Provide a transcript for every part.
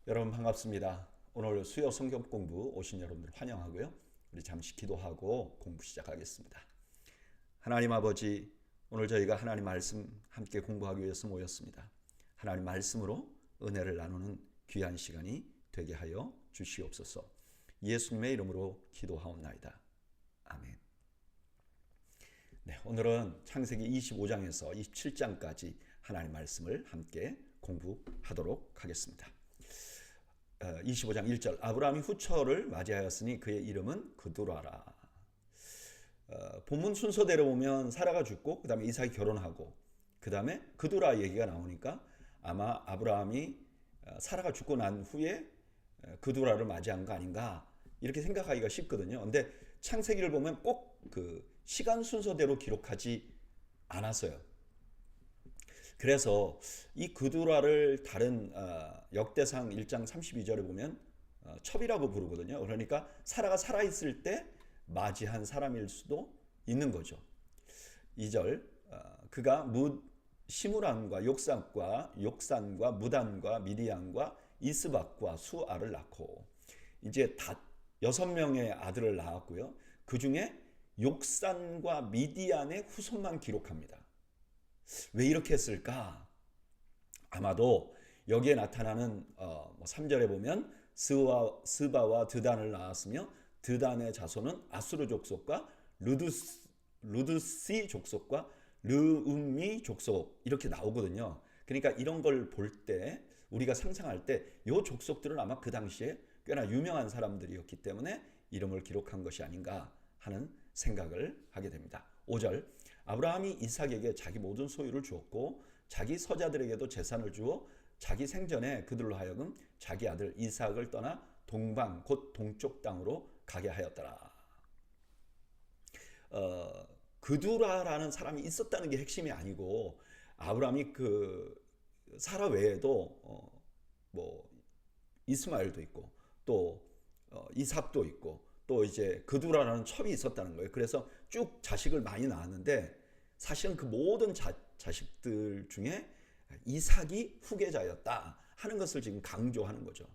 여러분 반갑습니다. 오늘 수요 성경 공부 오신 여러분들 환영하고요. 우리 잠시 기도하고 공부 시작하겠습니다. 하나님 아버지, 오늘 저희가 하나님 말씀 함께 공부하기 위해서 모였습니다. 하나님 말씀으로 은혜를 나누는 귀한 시간이 되게 하여 주시옵소서. 예수님의 이름으로 기도하옵나이다. 아멘. 네, 오늘은 창세기 25장에서 27장까지 하나님 말씀을 함께 공부하도록 하겠습니다. 25장 1절 아브라함이 후처를 맞이하였으니 그의 이름은 그두라라. 본문 순서대로 보면 사라가 죽고 그 다음에 이삭이 결혼하고 그 다음에 그두라 얘기가 나오니까 아마 아브라함이 사라가 죽고 난 후에 그두라를 맞이한 거 아닌가 이렇게 생각하기가 쉽거든요. 근데 창세기를 보면 꼭 그 시간 순서대로 기록하지 않았어요. 그래서 이 그두라를 다른 역대상 1장 32절에 보면 첩이라고 부르거든요. 그러니까 사라가 살아있을 때 맞이한 사람일 수도 있는 거죠. 2절 그가 시므란과 욕산과 무단과 미디안과 이스박과 수아를 낳고 이제 다 6명의 아들을 낳았고요. 그 중에 욕산과 미디안의 후손만 기록합니다. 왜 이렇게 했을까? 아마도 여기에 나타나는 3절에 보면 스바와 드단을 낳았으며 드단의 자손은 아수르 족속과 루드시 족속과 르음미 족속 이렇게 나오거든요. 그러니까 이런 걸 볼 때 우리가 상상할 때 이 족속들은 아마 그 당시에 꽤나 유명한 사람들이었기 때문에 이름을 기록한 것이 아닌가 하는 생각을 하게 됩니다. 5절 아브라함이 이삭에게 자기 모든 소유를 주었고 자기 서자들에게도 재산을 주어 자기 생전에 그들로 하여금 자기 아들 이삭을 떠나 동방 곧 동쪽 땅으로 가게 하였더라. 그두라라는 사람이 있었다는 게 핵심이 아니고 아브라함이 그 사라 외에도 뭐 이스마엘도 있고 또 이삭도 있고 또 이제 그두라라는 첩이 있었다는 거예요. 그래서 쭉 자식을 많이 낳았는데 사실은 그 모든 자식들 중에 이삭이 후계자였다 하는 것을 지금 강조하는 거죠.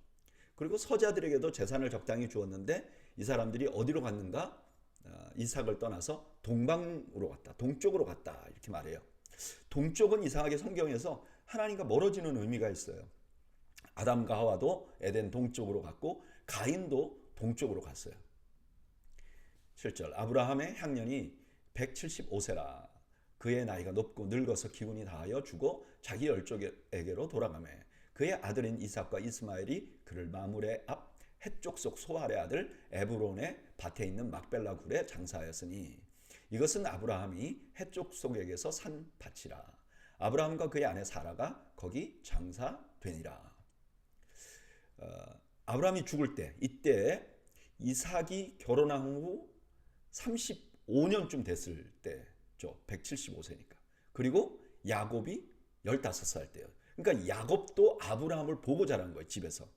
그리고 서자들에게도 재산을 적당히 주었는데 이 사람들이 어디로 갔는가? 이삭을 떠나서 동방으로 갔다. 동쪽으로 갔다. 이렇게 말해요. 동쪽은 이상하게 성경에서 하나님과 멀어지는 의미가 있어요. 아담과 하와도 에덴 동쪽으로 갔고 가인도 동쪽으로 갔어요. 7절 아브라함의 향년이 175세라. 그의 나이가 높고 늙어서 기운이 다하여 죽어 자기 열족에게로 돌아가매 그의 아들인 이삭과 이스마엘이 그를 마므레 앞 헷족속 소알의 아들 에브론의 밭에 있는 막벨라 굴에 장사하였으니 이것은 아브라함이 헷족속에게서 산 밭이라. 아브라함과 그의 아내 사라가 거기 장사되니라. 아브라함이 죽을 때 이때 이삭이 결혼한 후 35년쯤 됐을 때죠. 175세니까. 그리고 야곱이 15살 때요. 그러니까 야곱도 아브라함을 보고 자란 거예요. 집에서.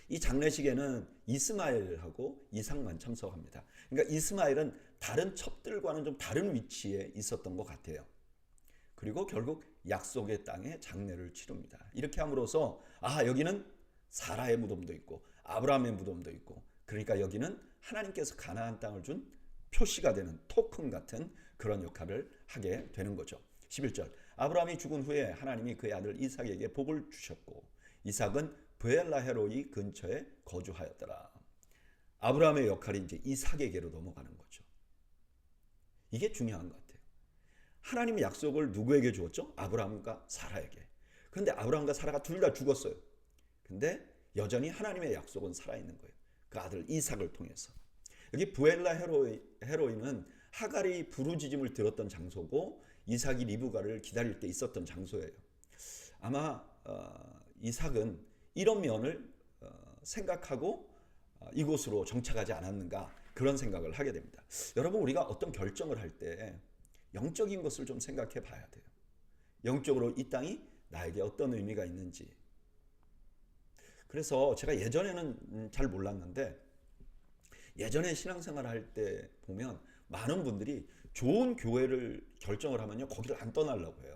이 장례식에는 이스마엘하고 이삭만 참석합니다. 그러니까 이스마엘은 다른 첩들과는 좀 다른 위치에 있었던 것 같아요. 그리고 결국 약속의 땅에 장례를 치릅니다. 이렇게 함으로써 여기는 사라의 무덤도 있고 아브라함의 무덤도 있고 그러니까 여기는 하나님께서 가나안 땅을 준 표시가 되는 토큰 같은 그런 역할을 하게 되는 거죠. 11절 아브라함이 죽은 후에 하나님이 그의 아들 이삭에게 복을 주셨고 이삭은 브엘라헤로이 근처에 거주하였더라. 아브라함의 역할이 이제 이삭에게로 넘어가는 거죠. 이게 중요한 것 같아요. 하나님의 약속을 누구에게 주었죠? 아브라함과 사라에게. 그런데 아브라함과 사라가 둘 다 죽었어요. 근데 여전히 하나님의 약속은 살아있는 거예요. 그 아들 이삭을 통해서. 여기 부엘라 헤로이는 하갈이 부르짖음을 들었던 장소고 이삭이 리브가를 기다릴 때 있었던 장소예요. 아마 이삭은 이런 면을 생각하고 이곳으로 정착하지 않았는가 그런 생각을 하게 됩니다. 여러분 우리가 어떤 결정을 할 때 영적인 것을 좀 생각해 봐야 돼요. 영적으로 이 땅이 나에게 어떤 의미가 있는지. 그래서 제가 예전에는 잘 몰랐는데 예전에 신앙생활 할 때 보면 많은 분들이 좋은 교회를 결정을 하면요 거기를 안 떠나려고 해요.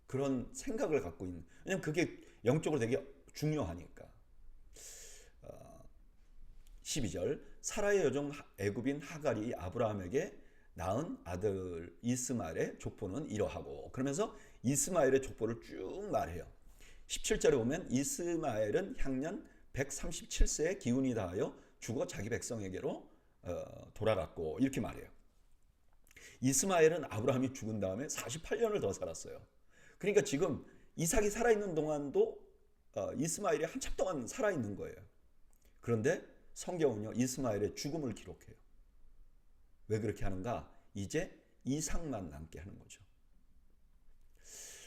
그런 생각을 갖고 있는. 왜냐면 그게 영적으로 되게 중요하니까. 12절 사라의 여종 애굽인 하갈이 아브라함에게 낳은 아들 이스마엘의 족보는 이러하고, 그러면서 이스마엘의 족보를 쭉 말해요. 17절에 보면 이스마엘은 향년 137세의 기운이 다하여 죽어 자기 백성에게로 돌아갔고, 이렇게 말해요. 이스마엘은 아브라함이 죽은 다음에 48년을 더 살았어요. 그러니까 지금 이삭이 살아있는 동안도 이스마엘이 한참 동안 살아있는 거예요. 그런데 성경은요, 이스마엘의 죽음을 기록해요. 왜 그렇게 하는가? 이제 이삭만 남게 하는 거죠.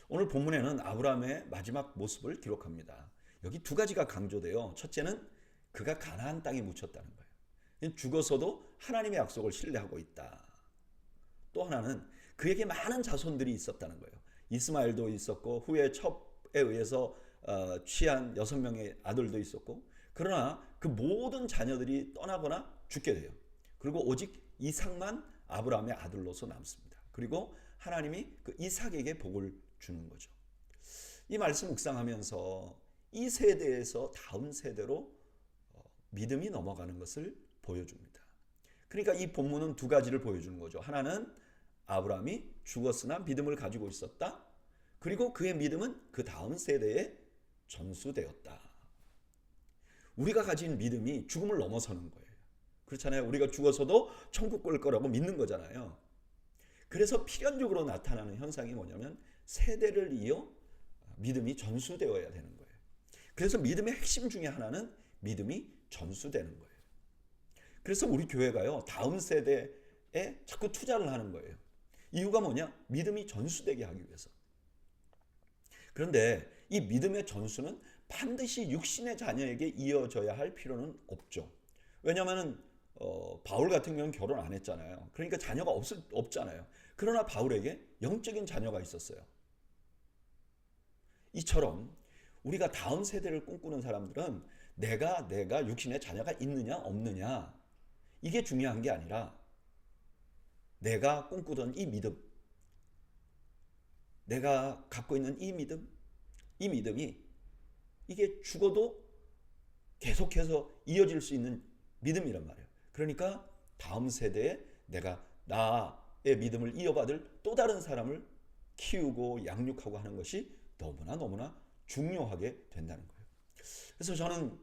오늘 본문에는 아브라함의 마지막 모습을 기록합니다. 여기 두 가지가 강조돼요. 첫째는 그가 가나안 땅에 묻혔다는 거예요. 죽어서도 하나님의 약속을 신뢰하고 있다. 또 하나는 그에게 많은 자손들이 있었다는 거예요. 이스마엘도 있었고 후에 첩에 의해서 취한 6명의 아들도 있었고, 그러나 그 모든 자녀들이 떠나거나 죽게 돼요. 그리고 오직 이삭만 아브라함의 아들로서 남습니다. 그리고 하나님이 그 이삭에게 복을 주는 거죠. 이 말씀 묵상하면서 이 세대에서 다음 세대로 믿음이 넘어가는 것을 보여줍니다. 그러니까 이 본문은 두 가지를 보여주는 거죠. 하나는 아브라함이 죽었으나 믿음을 가지고 있었다. 그리고 그의 믿음은 그 다음 세대에 전수되었다. 우리가 가진 믿음이 죽음을 넘어서는 거예요. 그렇잖아요. 우리가 죽어서도 천국 갈 거라고 믿는 거잖아요. 그래서 필연적으로 나타나는 현상이 뭐냐면 세대를 이어 믿음이 전수되어야 되는 거예요. 그래서 믿음의 핵심 중에 하나는 믿음이 전수되는 거예요. 그래서 우리 교회가요, 다음 세대에 자꾸 투자를 하는 거예요. 이유가 뭐냐? 믿음이 전수되게 하기 위해서. 그런데 이 믿음의 전수는 반드시 육신의 자녀에게 이어져야 할 필요는 없죠. 왜냐하면 바울 같은 경우는 결혼 안 했잖아요. 그러니까 자녀가 없잖아요. 그러나 바울에게 영적인 자녀가 있었어요. 이처럼 우리가 다음 세대를 꿈꾸는 사람들은 내가 육신의 자녀가 있느냐 없느냐, 이게 중요한 게 아니라 내가 꿈꾸던 이 믿음, 내가 갖고 있는 이 믿음이 이게 죽어도 계속해서 이어질 수 있는 믿음이란 말이에요. 그러니까 다음 세대에 내가 나의 믿음을 이어받을 또 다른 사람을 키우고 양육하고 하는 것이 너무나 중요하게 된다는 거예요. 그래서 저는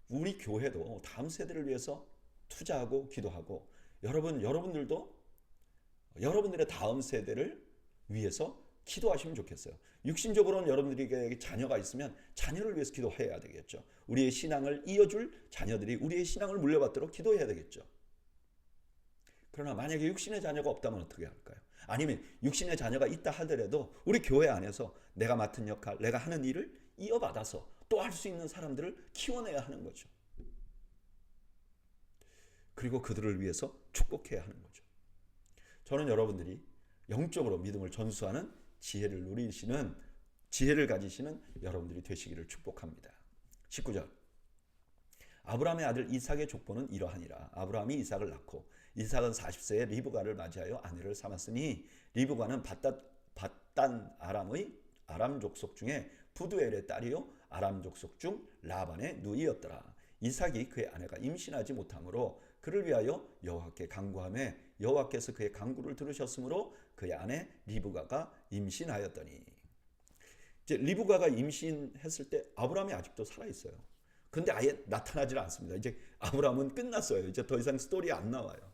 우리 교회도 다음 세대를 위해서 투자하고 기도하고, 여러분들도 여러분들의 다음 세대를 위해서 기도하시면 좋겠어요. 육신적으로는 여러분들에게 자녀가 있으면 자녀를 위해서 기도해야 되겠죠. 우리의 신앙을 이어줄 자녀들이 우리의 신앙을 물려받도록 기도해야 되겠죠. 그러나 만약에 육신의 자녀가 없다면 어떻게 할까요? 아니면 육신의 자녀가 있다 하더라도 우리 교회 안에서 내가 맡은 역할, 내가 하는 일을 이어받아서 또 할 수 있는 사람들을 키워내야 하는 거죠. 그리고 그들을 위해서 축복해야 하는 거죠. 저는 여러분들이 영적으로 믿음을 전수하는 지혜를 가지시는 여러분들이 되시기를 축복합니다. 19절 아브라함의 아들 이삭의 족보는 이러하니라. 아브라함이 이삭을 낳고 이삭은 40세에 리브가를 맞이하여 아내를 삼았으니 리브가는 밧단 아람의 아람 족속 중에 부두엘의 딸이요 아람 족속 중 라반의 누이였더라. 이삭이 그의 아내가 임신하지 못하므로 그를 위하여 여호와께 간구하며 여호와께서 그의 간구를 들으셨으므로 그의 아내 리브가가 임신하였더니. 이제 리브가가 임신했을 때 아브라함이 아직도 살아 있어요. 근데 아예 나타나질 않습니다. 이제 아브라함은 끝났어요. 이제 더 이상 스토리 안 나와요.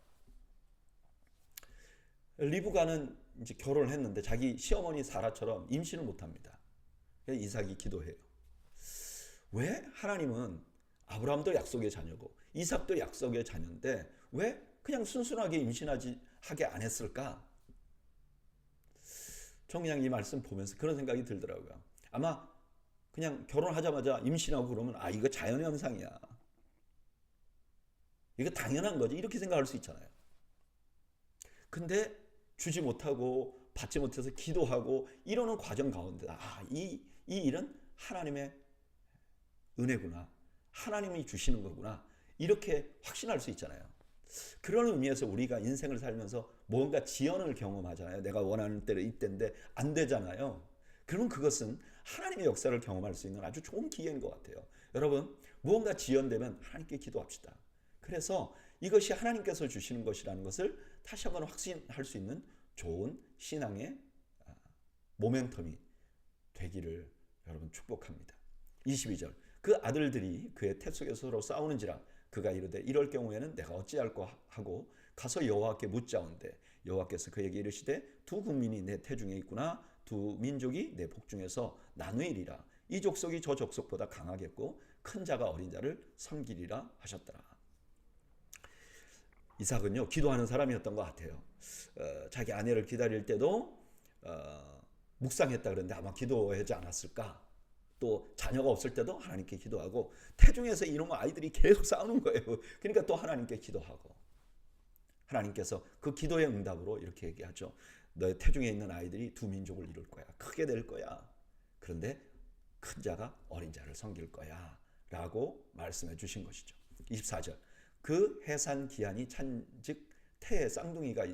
리브가는 이제 결혼을 했는데 자기 시어머니 사라처럼 임신을 못합니다. 이삭이 기도해요. 왜 하나님은 아브라함도 약속의 자녀고 이삭도 약속의 자녀인데 왜 그냥 순순하게 임신하게 안 했을까? 전 그냥 이 말씀 보면서 그런 생각이 들더라고요. 아마 그냥 결혼하자마자 임신하고 그러면 이거 자연현상이야, 이거 당연한 거지, 이렇게 생각할 수 있잖아요. 근데 주지 못하고 받지 못해서 기도하고 이러는 과정 가운데 이 일은 하나님의 은혜구나, 하나님이 주시는 거구나, 이렇게 확신할 수 있잖아요. 그런 의미에서 우리가 인생을 살면서 뭔가 지연을 경험하잖아요. 내가 원하는 때로 이때인데 안 되잖아요. 그러면 그것은 하나님의 역사를 경험할 수 있는 아주 좋은 기회인 것 같아요. 여러분, 무언가 지연되면 하나님께 기도합시다. 그래서 이것이 하나님께서 주시는 것이라는 것을 다시 한번 확신할 수 있는 좋은 신앙의 모멘텀이 되기를 여러분 축복합니다. 22절, 그 아들들이 그의 태 속에서 서로 싸우는지라 그가 이르되 이럴 경우에는 내가 어찌할꼬 하고 가서 여호와께 묻자온대 여호와께서 그에게 이르시되 두 국민이 내 태중에 있구나 두 민족이 내 복중에서 나누이리라 이 족속이 저 족속보다 강하겠고 큰 자가 어린 자를 섬기리라 하셨더라. 이삭은요 기도하는 사람이었던 것 같아요. 자기 아내를 기다릴 때도 묵상했다 그러는데 아마 기도하지 않았을까. 또 자녀가 없을 때도 하나님께 기도하고 태중에서 이놈의 아이들이 계속 싸우는 거예요. 그러니까 또 하나님께 기도하고 하나님께서 그 기도의 응답으로 이렇게 얘기하죠. 너의 태중에 있는 아이들이 두 민족을 이룰 거야. 크게 될 거야. 그런데 큰 자가 어린 자를 섬길 거야. 라고 말씀해 주신 것이죠. 24절, 그 해산 기한이 찬즉 태에 쌍둥이가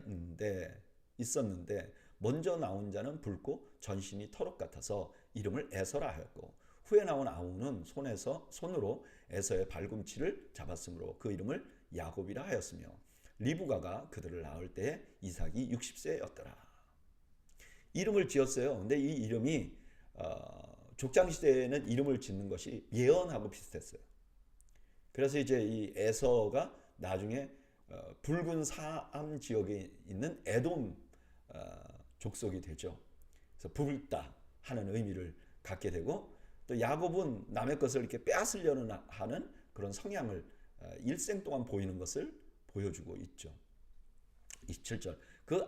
있었는데 먼저 나온 자는 붉고 전신이 터록 같아서 이름을 에서라 하였고 후에 나온 아우는 손으로 에서의 발꿈치를 잡았으므로 그 이름을 야곱이라 하였으며 리브가가 그들을 낳을 때에 이삭이 60세였더라. 이름을 지었어요. 근데 이 이름이 족장 시대에는 이름을 짓는 것이 예언하고 비슷했어요. 그래서 이제 이 에서가 나중에 붉은 사암 지역에 있는 에돔 족속이 되죠. 그래서 붉다 하는 의미를 갖게 되고 또 야곱은 남의 것을 이렇게 빼앗으려는 하는 그런 성향을 일생 동안 보이는 것을 보여주고 있죠. 27절, 그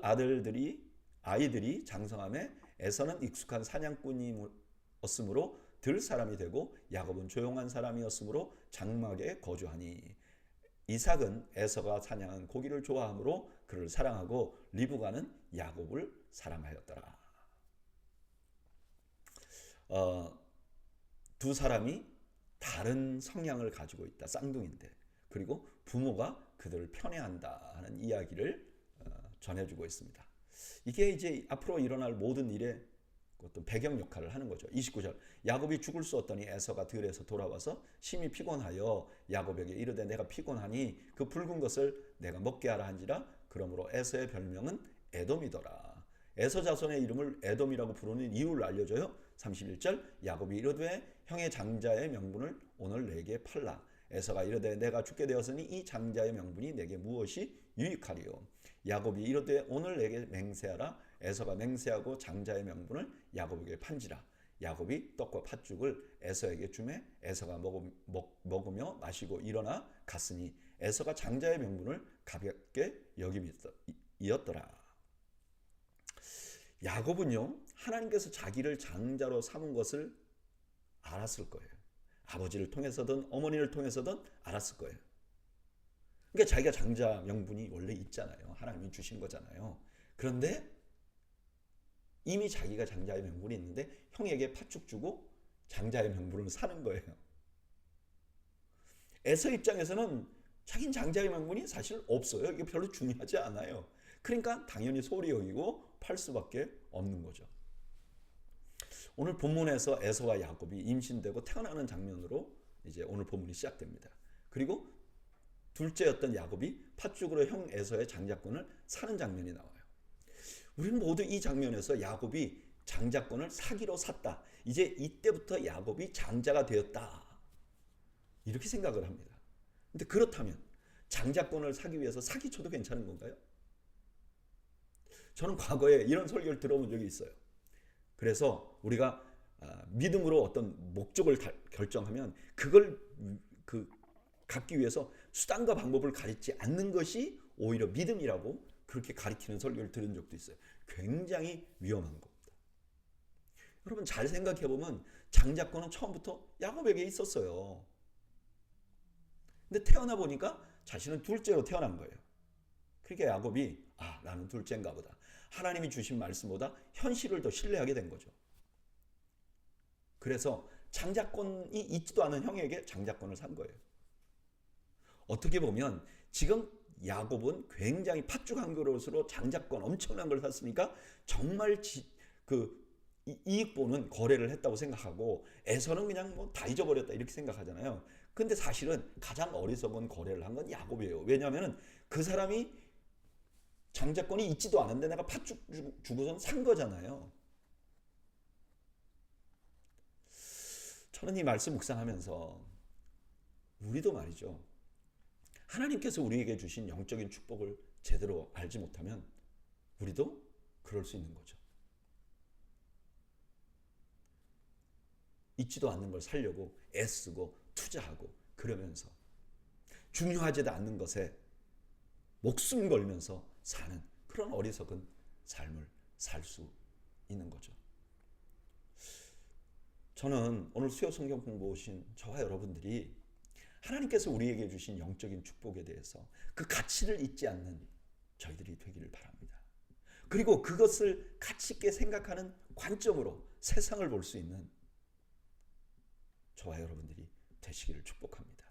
아이들이 장성함에 에서는 익숙한 사냥꾼이었으므로 들 사람이 되고 야곱은 조용한 사람이었으므로 장막에 거주하니 이삭은 에서가 사냥한 고기를 좋아하므로 그를 사랑하고 리브가는 야곱을 사랑하였더라. 두 사람이 다른 성향을 가지고 있다. 쌍둥이인데 그리고 부모가 그들을 편애한다 하는 이야기를 전해주고 있습니다. 이게 이제 앞으로 일어날 모든 일에 어떤 배경 역할을 하는 거죠. 29절, 야곱이 죽을 수 없더니 에서가 들에서 돌아와서 심히 피곤하여 야곱에게 이르되 내가 피곤하니 그 붉은 것을 내가 먹게 하라 한지라. 그러므로 에서의 별명은 에돔이더라. 에서 자손의 이름을 에돔이라고 부르는 이유를 알려줘요. 31절, 야곱이 이르되 형의 장자의 명분을 오늘 내게 팔라. 에서가 이르되 내가 죽게 되었으니 이 장자의 명분이 내게 무엇이 유익하리요. 야곱이 이르되 오늘 내게 맹세하라. 에서가 맹세하고 장자의 명분을 야곱에게 판지라. 야곱이 떡과 팥죽을 에서에게 주매 에서가 먹으며 마시고 일어나 갔으니 에서가 장자의 명분을 가볍게 여김이었더라. 야곱은요 하나님께서 자기를 장자로 삼은 것을 알았을 거예요. 아버지를 통해서든 어머니를 통해서든 알았을 거예요. 그러니까 자기가 장자 명분이 원래 있잖아요. 하나님이 주신 거잖아요. 그런데 이미 자기가 장자의 명분이 있는데 형에게 팥죽 주고 장자의 명분을 사는 거예요. 에서 입장에서는 자긴 장자의 명분이 사실 없어요. 이게 별로 중요하지 않아요. 그러니까 당연히 소홀히 여기고 팔 수밖에 없는 거죠. 오늘 본문에서 에서와 야곱이 임신되고 태어나는 장면으로 이제 오늘 본문이 시작됩니다. 그리고 둘째였던 야곱이 팥죽으로 형 에서의 장자권을 사는 장면이 나와요. 우리는 모두 이 장면에서 야곱이 장자권을 사기로 샀다. 이제 이때부터 야곱이 장자가 되었다. 이렇게 생각을 합니다. 근데 그렇다면 장자권을 사기 위해서 사기쳐도 괜찮은 건가요? 저는 과거에 이런 설교를 들어본 적이 있어요. 그래서 우리가 믿음으로 어떤 목적을 결정하면 그걸 갖기 위해서 수단과 방법을 가리지 않는 것이 오히려 믿음이라고 그렇게 가리키는 설교를 들은 적도 있어요. 굉장히 위험한 겁니다. 여러분 잘 생각해보면 장자권은 처음부터 야곱에게 있었어요. 근데 태어나 보니까 자신은 둘째로 태어난 거예요. 그러니까 야곱이 나는 둘째인가 보다. 하나님이 주신 말씀보다 현실을 더 신뢰하게 된 거죠. 그래서 장자권이 있지도 않은 형에게 장자권을 산 거예요. 어떻게 보면 지금 야곱은 굉장히 팥죽 한 그릇으로 장자권 엄청난 걸 샀으니까 정말 이익 보는 거래를 했다고 생각하고 에서는 그냥 뭐 다 잊어버렸다 이렇게 생각하잖아요. 근데 사실은 가장 어리석은 거래를 한 건 야곱이에요. 왜냐하면 그 사람이 장자권이 있지도 않은데 내가 팥죽 주고선 산 거잖아요. 저는 이 말씀 묵상하면서 우리도 말이죠. 하나님께서 우리에게 주신 영적인 축복을 제대로 알지 못하면 우리도 그럴 수 있는 거죠. 있지도 않는 걸 살려고 애쓰고 투자하고 그러면서 중요하지도 않는 것에 목숨 걸면서 사는 그런 어리석은 삶을 살 수 있는 거죠. 저는 오늘 수요 성경 공부 오신 저와 여러분들이 하나님께서 우리에게 주신 영적인 축복에 대해서 그 가치를 잊지 않는 저희들이 되기를 바랍니다. 그리고 그것을 가치 있게 생각하는 관점으로 세상을 볼 수 있는 저와 여러분들이 되시기를 축복합니다.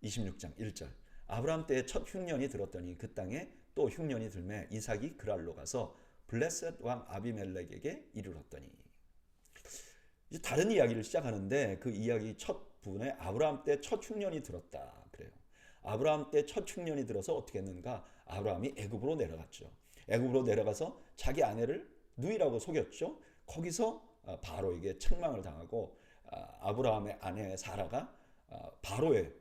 26장 1절 아브라함 때에 첫 흉년이 들었더니 그 땅에 또 흉년이 들매 이삭이 그랄로 가서 블레셋 왕 아비멜렉에게 이르렀더니 이제 다른 이야기를 시작하는데 그 이야기 첫 부분에 아브라함 때 첫 흉년이 들었다 그래요. 아브라함 때 첫 흉년이 들어서 어떻게 했는가? 아브라함이 애굽으로 내려갔죠. 애굽으로 내려가서 자기 아내를 누이라고 속였죠. 거기서 바로에게 책망을 당하고 아브라함의 아내 사라가 바로의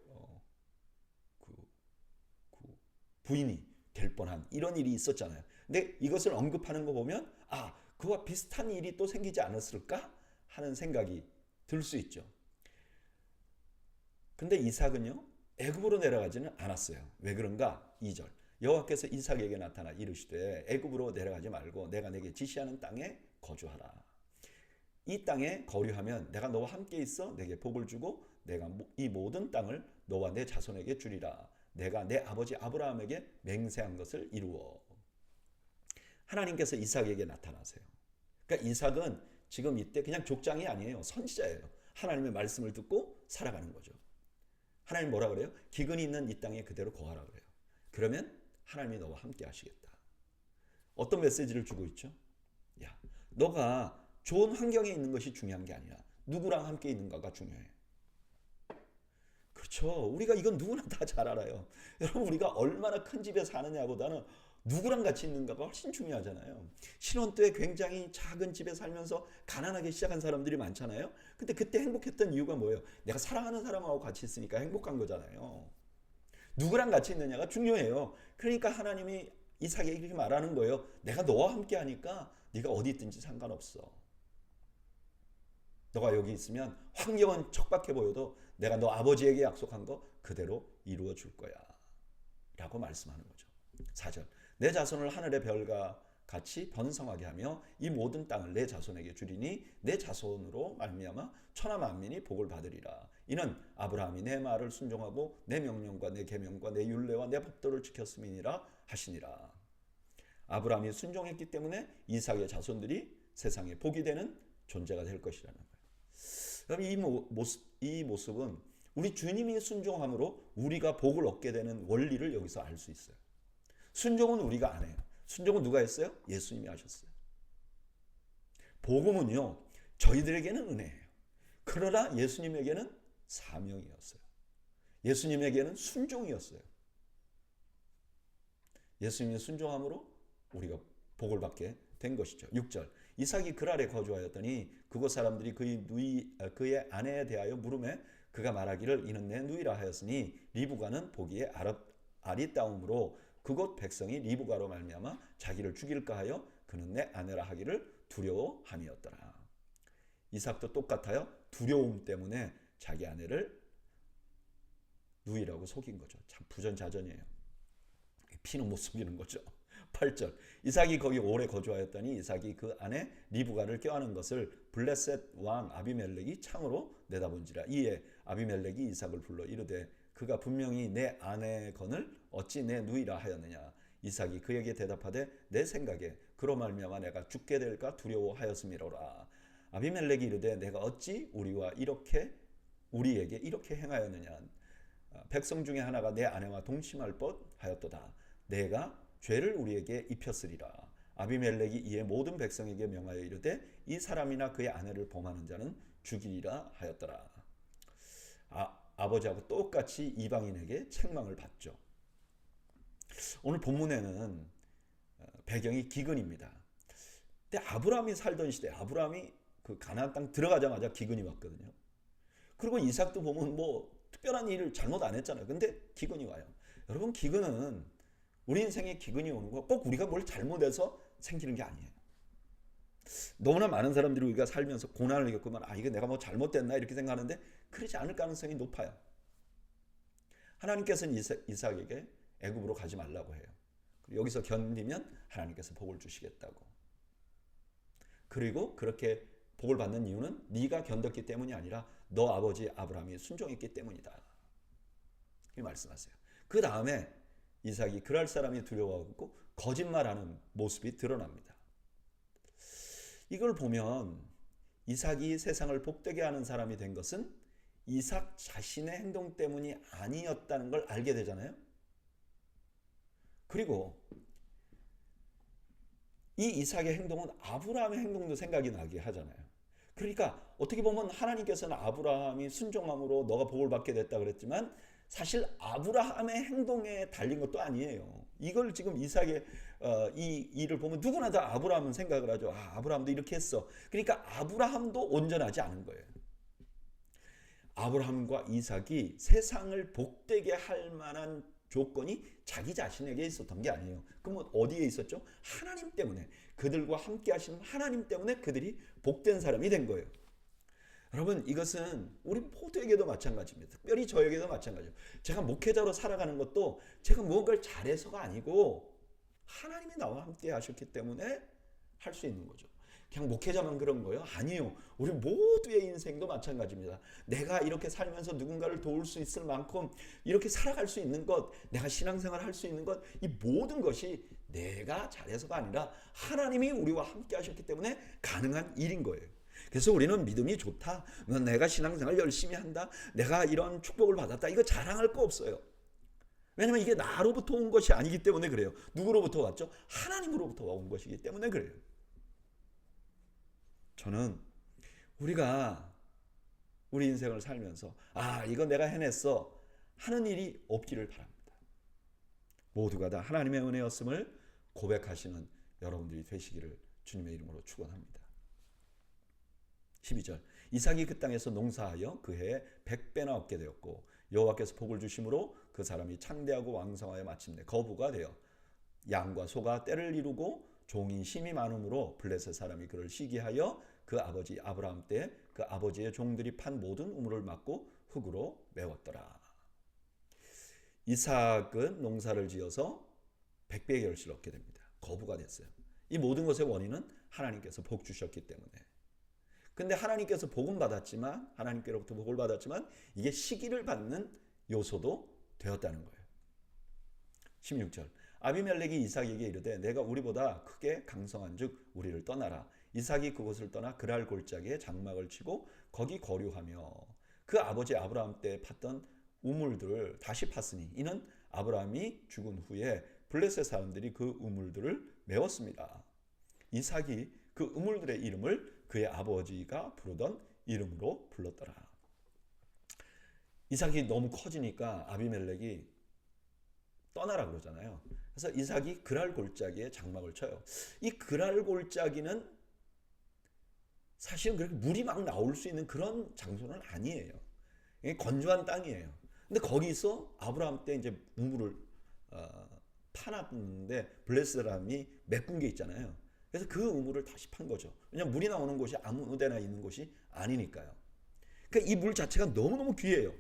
그 부인이 될 뻔한 이런 일이 있었잖아요. 근데 이것을 언급하는 거 보면 그와 비슷한 일이 또 생기지 않았을까 하는 생각이 들 수 있죠. 근데 이삭은요 애굽으로 내려가지는 않았어요. 왜 그런가? 2절 여호와께서 이삭에게 나타나 이르시되 애굽으로 내려가지 말고 내가 내게 지시하는 땅에 거주하라. 이 땅에 거류하면 내가 너와 함께 있어 내게 복을 주고 내가 이 모든 땅을 너와 내 자손에게 주리라. 내가 내 아버지 아브라함에게 맹세한 것을 이루어. 하나님께서 이삭에게 나타나세요. 그러니까 이삭은 지금 이때 그냥 족장이 아니에요. 선지자예요. 하나님의 말씀을 듣고 살아가는 거죠. 하나님 뭐라 그래요? 기근이 있는 이 땅에 그대로 거하라 그래요. 그러면 하나님이 너와 함께 하시겠다. 어떤 메시지를 주고 있죠? 야, 너가 좋은 환경에 있는 것이 중요한 게 아니라 누구랑 함께 있는가가 중요해. 그렇죠. 우리가 이건 누구나 다 잘 알아요. 여러분 우리가 얼마나 큰 집에 사느냐보다는 누구랑 같이 있는가가 훨씬 중요하잖아요. 신혼 때 굉장히 작은 집에 살면서 가난하게 시작한 사람들이 많잖아요. 근데 그때 행복했던 이유가 뭐예요? 내가 사랑하는 사람하고 같이 있으니까 행복한 거잖아요. 누구랑 같이 있느냐가 중요해요. 그러니까 하나님이 이삭에게 이렇게 말하는 거예요. 내가 너와 함께 하니까 네가 어디 있든지 상관없어. 너가 여기 있으면 환경은 척박해 보여도 내가 너 아버지에게 약속한 거 그대로 이루어 줄 거야. 라고 말씀하는 거죠. 4절 내 자손을 하늘의 별과 같이 번성하게 하며 이 모든 땅을 내 자손에게 주리니 내 자손으로 말미암아 천하 만민이 복을 받으리라. 이는 아브라함이 내 말을 순종하고 내 명령과 내 계명과 내 율례와 내 법도를 지켰음이니라 하시니라. 아브라함이 순종했기 때문에 이삭의 자손들이 세상에 복이 되는 존재가 될 것이라는 거예요. 그럼 이 모습은 우리 주님이 순종함으로 우리가 복을 얻게 되는 원리를 여기서 알 수 있어요. 순종은 우리가 안 해요. 순종은 누가 했어요? 예수님이 하셨어요. 복음은요, 저희들에게는 은혜예요. 그러나 예수님에게는 사명이었어요. 예수님에게는 순종이었어요. 예수님의 순종함으로 우리가 복을 받게 된 것이죠. 6절 이삭이 그랄에 거주하였더니 그곳 사람들이 그의 아내에 대하여 물음에 그가 말하기를 이는 내 누이라 하였으니 리브가는 보기에 아리따움으로 그곳 백성이 리브가로 말미암아 자기를 죽일까 하여 그는 내 아내라 하기를 두려워함이었더라. 이삭도 똑같아요. 두려움 때문에 자기 아내를 누이라고 속인 거죠. 참 부전자전이에요. 피는 못 속이는 거죠. 8절 이삭이 거기 오래 거주하였더니 이삭이 그 아내 리브가를 껴안은 것을 블레셋 왕 아비멜렉이 창으로 내다본지라. 이에 아비멜렉이 이삭을 불러 이르되 그가 분명히 내 아내건을 어찌 내 누이라 하였느냐. 이삭이 그에게 대답하되 내 생각에 그로 말미암아 내가 죽게 될까 두려워하였음이로라. 아비멜렉이 이르되 내가 어찌 우리에게 이렇게 행하였느냐. 백성 중에 하나가 내 아내와 동침할 법 하였도다. 내가 죄를 우리에게 입혔으리라. 아비멜렉이 이에 모든 백성에게 명하여 이르되 이 사람이나 그의 아내를 범하는 자는 죽이리라 하였더라. 아버지하고 똑같이 이방인에게 책망을 받죠. 오늘 본문에는 배경이 기근입니다. 근데 아브라함이 살던 시대, 아브라함이 그 가나안 땅 들어가자마자 기근이 왔거든요. 그리고 이삭도 보면 뭐 특별한 일을 잘못 안 했잖아요. 근데 기근이 와요. 여러분, 기근은 우리 인생에 기근이 오는 거 꼭 우리가 뭘 잘못해서 생기는 게 아니에요. 너무나 많은 사람들이 우리가 살면서 고난을 겪으면 이거 내가 뭐 잘못됐나 이렇게 생각하는데 그러지 않을 가능성이 높아요. 하나님께서는 이삭에게 애굽으로 가지 말라고 해요. 여기서 견디면 하나님께서 복을 주시겠다고. 그리고 그렇게 복을 받는 이유는 네가 견뎠기 때문이 아니라 너 아버지 아브라함이 순종했기 때문이다. 이 말씀하세요. 그 다음에 이삭이 그럴 사람이 두려워하고 거짓말하는 모습이 드러납니다. 이걸 보면 이삭이 세상을 복되게 하는 사람이 된 것은 이삭 자신의 행동 때문이 아니었다는 걸 알게 되잖아요. 그리고 이 이삭의 행동은 아브라함의 행동도 생각이 나게 하잖아요. 그러니까 어떻게 보면 하나님께서는 아브라함이 순종함으로 너가 복을 받게 됐다 그랬지만 사실 아브라함의 행동에 달린 것도 아니에요. 이걸 지금 이삭의 이 일을 보면 누구나 다 아브라함은 생각을 하죠. 아브라함도 이렇게 했어. 그러니까 아브라함도 온전하지 않은 거예요. 아브라함과 이삭이 세상을 복되게 할 만한 조건이 자기 자신에게 있었던 게 아니에요. 그러면 어디에 있었죠? 하나님 때문에, 그들과 함께 하시는 하나님 때문에 그들이 복된 사람이 된 거예요. 여러분, 이것은 우리 모두에게도 마찬가지입니다. 특별히 저에게도 마찬가지예요. 제가 목회자로 살아가는 것도 제가 무언가를 잘해서가 아니고 하나님이 나와 함께 하셨기 때문에 할 수 있는 거죠. 그냥 목회자만 그런 거예요? 아니요. 우리 모두의 인생도 마찬가지입니다. 내가 이렇게 살면서 누군가를 도울 수 있을 만큼 이렇게 살아갈 수 있는 것, 내가 신앙생활 할 수 있는 것, 이 모든 것이 내가 잘해서가 아니라 하나님이 우리와 함께 하셨기 때문에 가능한 일인 거예요. 그래서 우리는 믿음이 좋다, 내가 신앙생활 열심히 한다, 내가 이런 축복을 받았다, 이거 자랑할 거 없어요. 왜냐하면 이게 나로부터 온 것이 아니기 때문에 그래요. 누구로부터 왔죠? 하나님으로부터 온 것이기 때문에 그래요. 저는 우리가 우리 인생을 살면서 이거 내가 해냈어 하는 일이 없기를 바랍니다. 모두가 다 하나님의 은혜였음을 고백하시는 여러분들이 되시기를 주님의 이름으로 축원합니다. 12절, 이삭이 그 땅에서 농사하여 그 해에 100배나 얻게 되었고 여호와께서 복을 주심으로 그 사람이 창대하고 왕성하여 마침내 거부가 되어 양과 소가 때를 이루고 종이 힘이 많음으로 블레셋 사람이 그를 시기하여 그 아버지 아브라함 때 그 아버지의 종들이 판 모든 우물을 막고 흙으로 메웠더라. 이삭은 농사를 지어서 100배의 결실을 얻게 됩니다. 거부가 됐어요. 이 모든 것의 원인은 하나님께서 복 주셨기 때문에. 근데 하나님께서 복은 받았지만, 하나님께로부터 복을 받았지만 이게 시기를 받는 요소도 되었다는 거예요. 16절, 아비멜렉이 이삭에게 이르되 내가 우리보다 크게 강성한즉 우리를 떠나라. 이삭이 그곳을 떠나 그랄 골짜기에 장막을 치고 거기 거류하며 그 아버지 아브라함 때 팠던 우물들을 다시 팠으니 이는 아브라함이 죽은 후에 블레셋 사람들이 그 우물들을 메웠습니다. 이삭이 그 우물들의 이름을 그의 아버지가 부르던 이름으로 불렀더라. 이삭이 너무 커지니까 아비멜렉이 떠나라 그러잖아요. 그래서 이삭이 그랄 골짜기에 장막을 쳐요. 이 그랄 골짜기는 사실은 그렇게 물이 막 나올 수 있는 그런 장소는 아니에요. 건조한 땅이에요. 근데 거기서 아브라함 때 이제 우물을 파놨는데 블레셋 사람이 메꾼 게 있잖아요. 그래서 그 우물을 다시 판 거죠. 왜냐하면 물이 나오는 곳이 아무 데나 있는 곳이 아니니까요. 그러니까 이 물 자체가 너무너무 귀해요.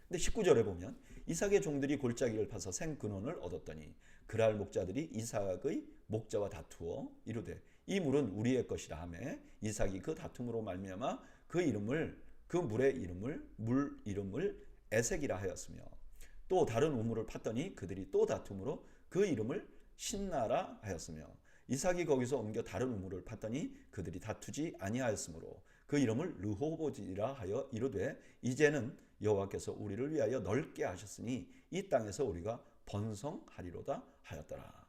근데 19절에 보면 이삭의 종들이 골짜기를 파서 생근원을 얻었더니 그랄 목자들이 이삭의 목자와 다투어 이르되 이 물은 우리의 것이라 하매 이삭이 그 다툼으로 말미암아 그 물의 이름을 에색이라 하였으며 또 다른 우물을 팠더니 그들이 또 다툼으로 그 이름을 신나라 하였으며 이삭이 거기서 옮겨 다른 우물을 팠더니 그들이 다투지 아니하였으므로 그 이름을 르호보지라 하여 이르되 이제는 여호와께서 우리를 위하여 넓게 하셨으니 이 땅에서 우리가 번성하리로다 하였더라.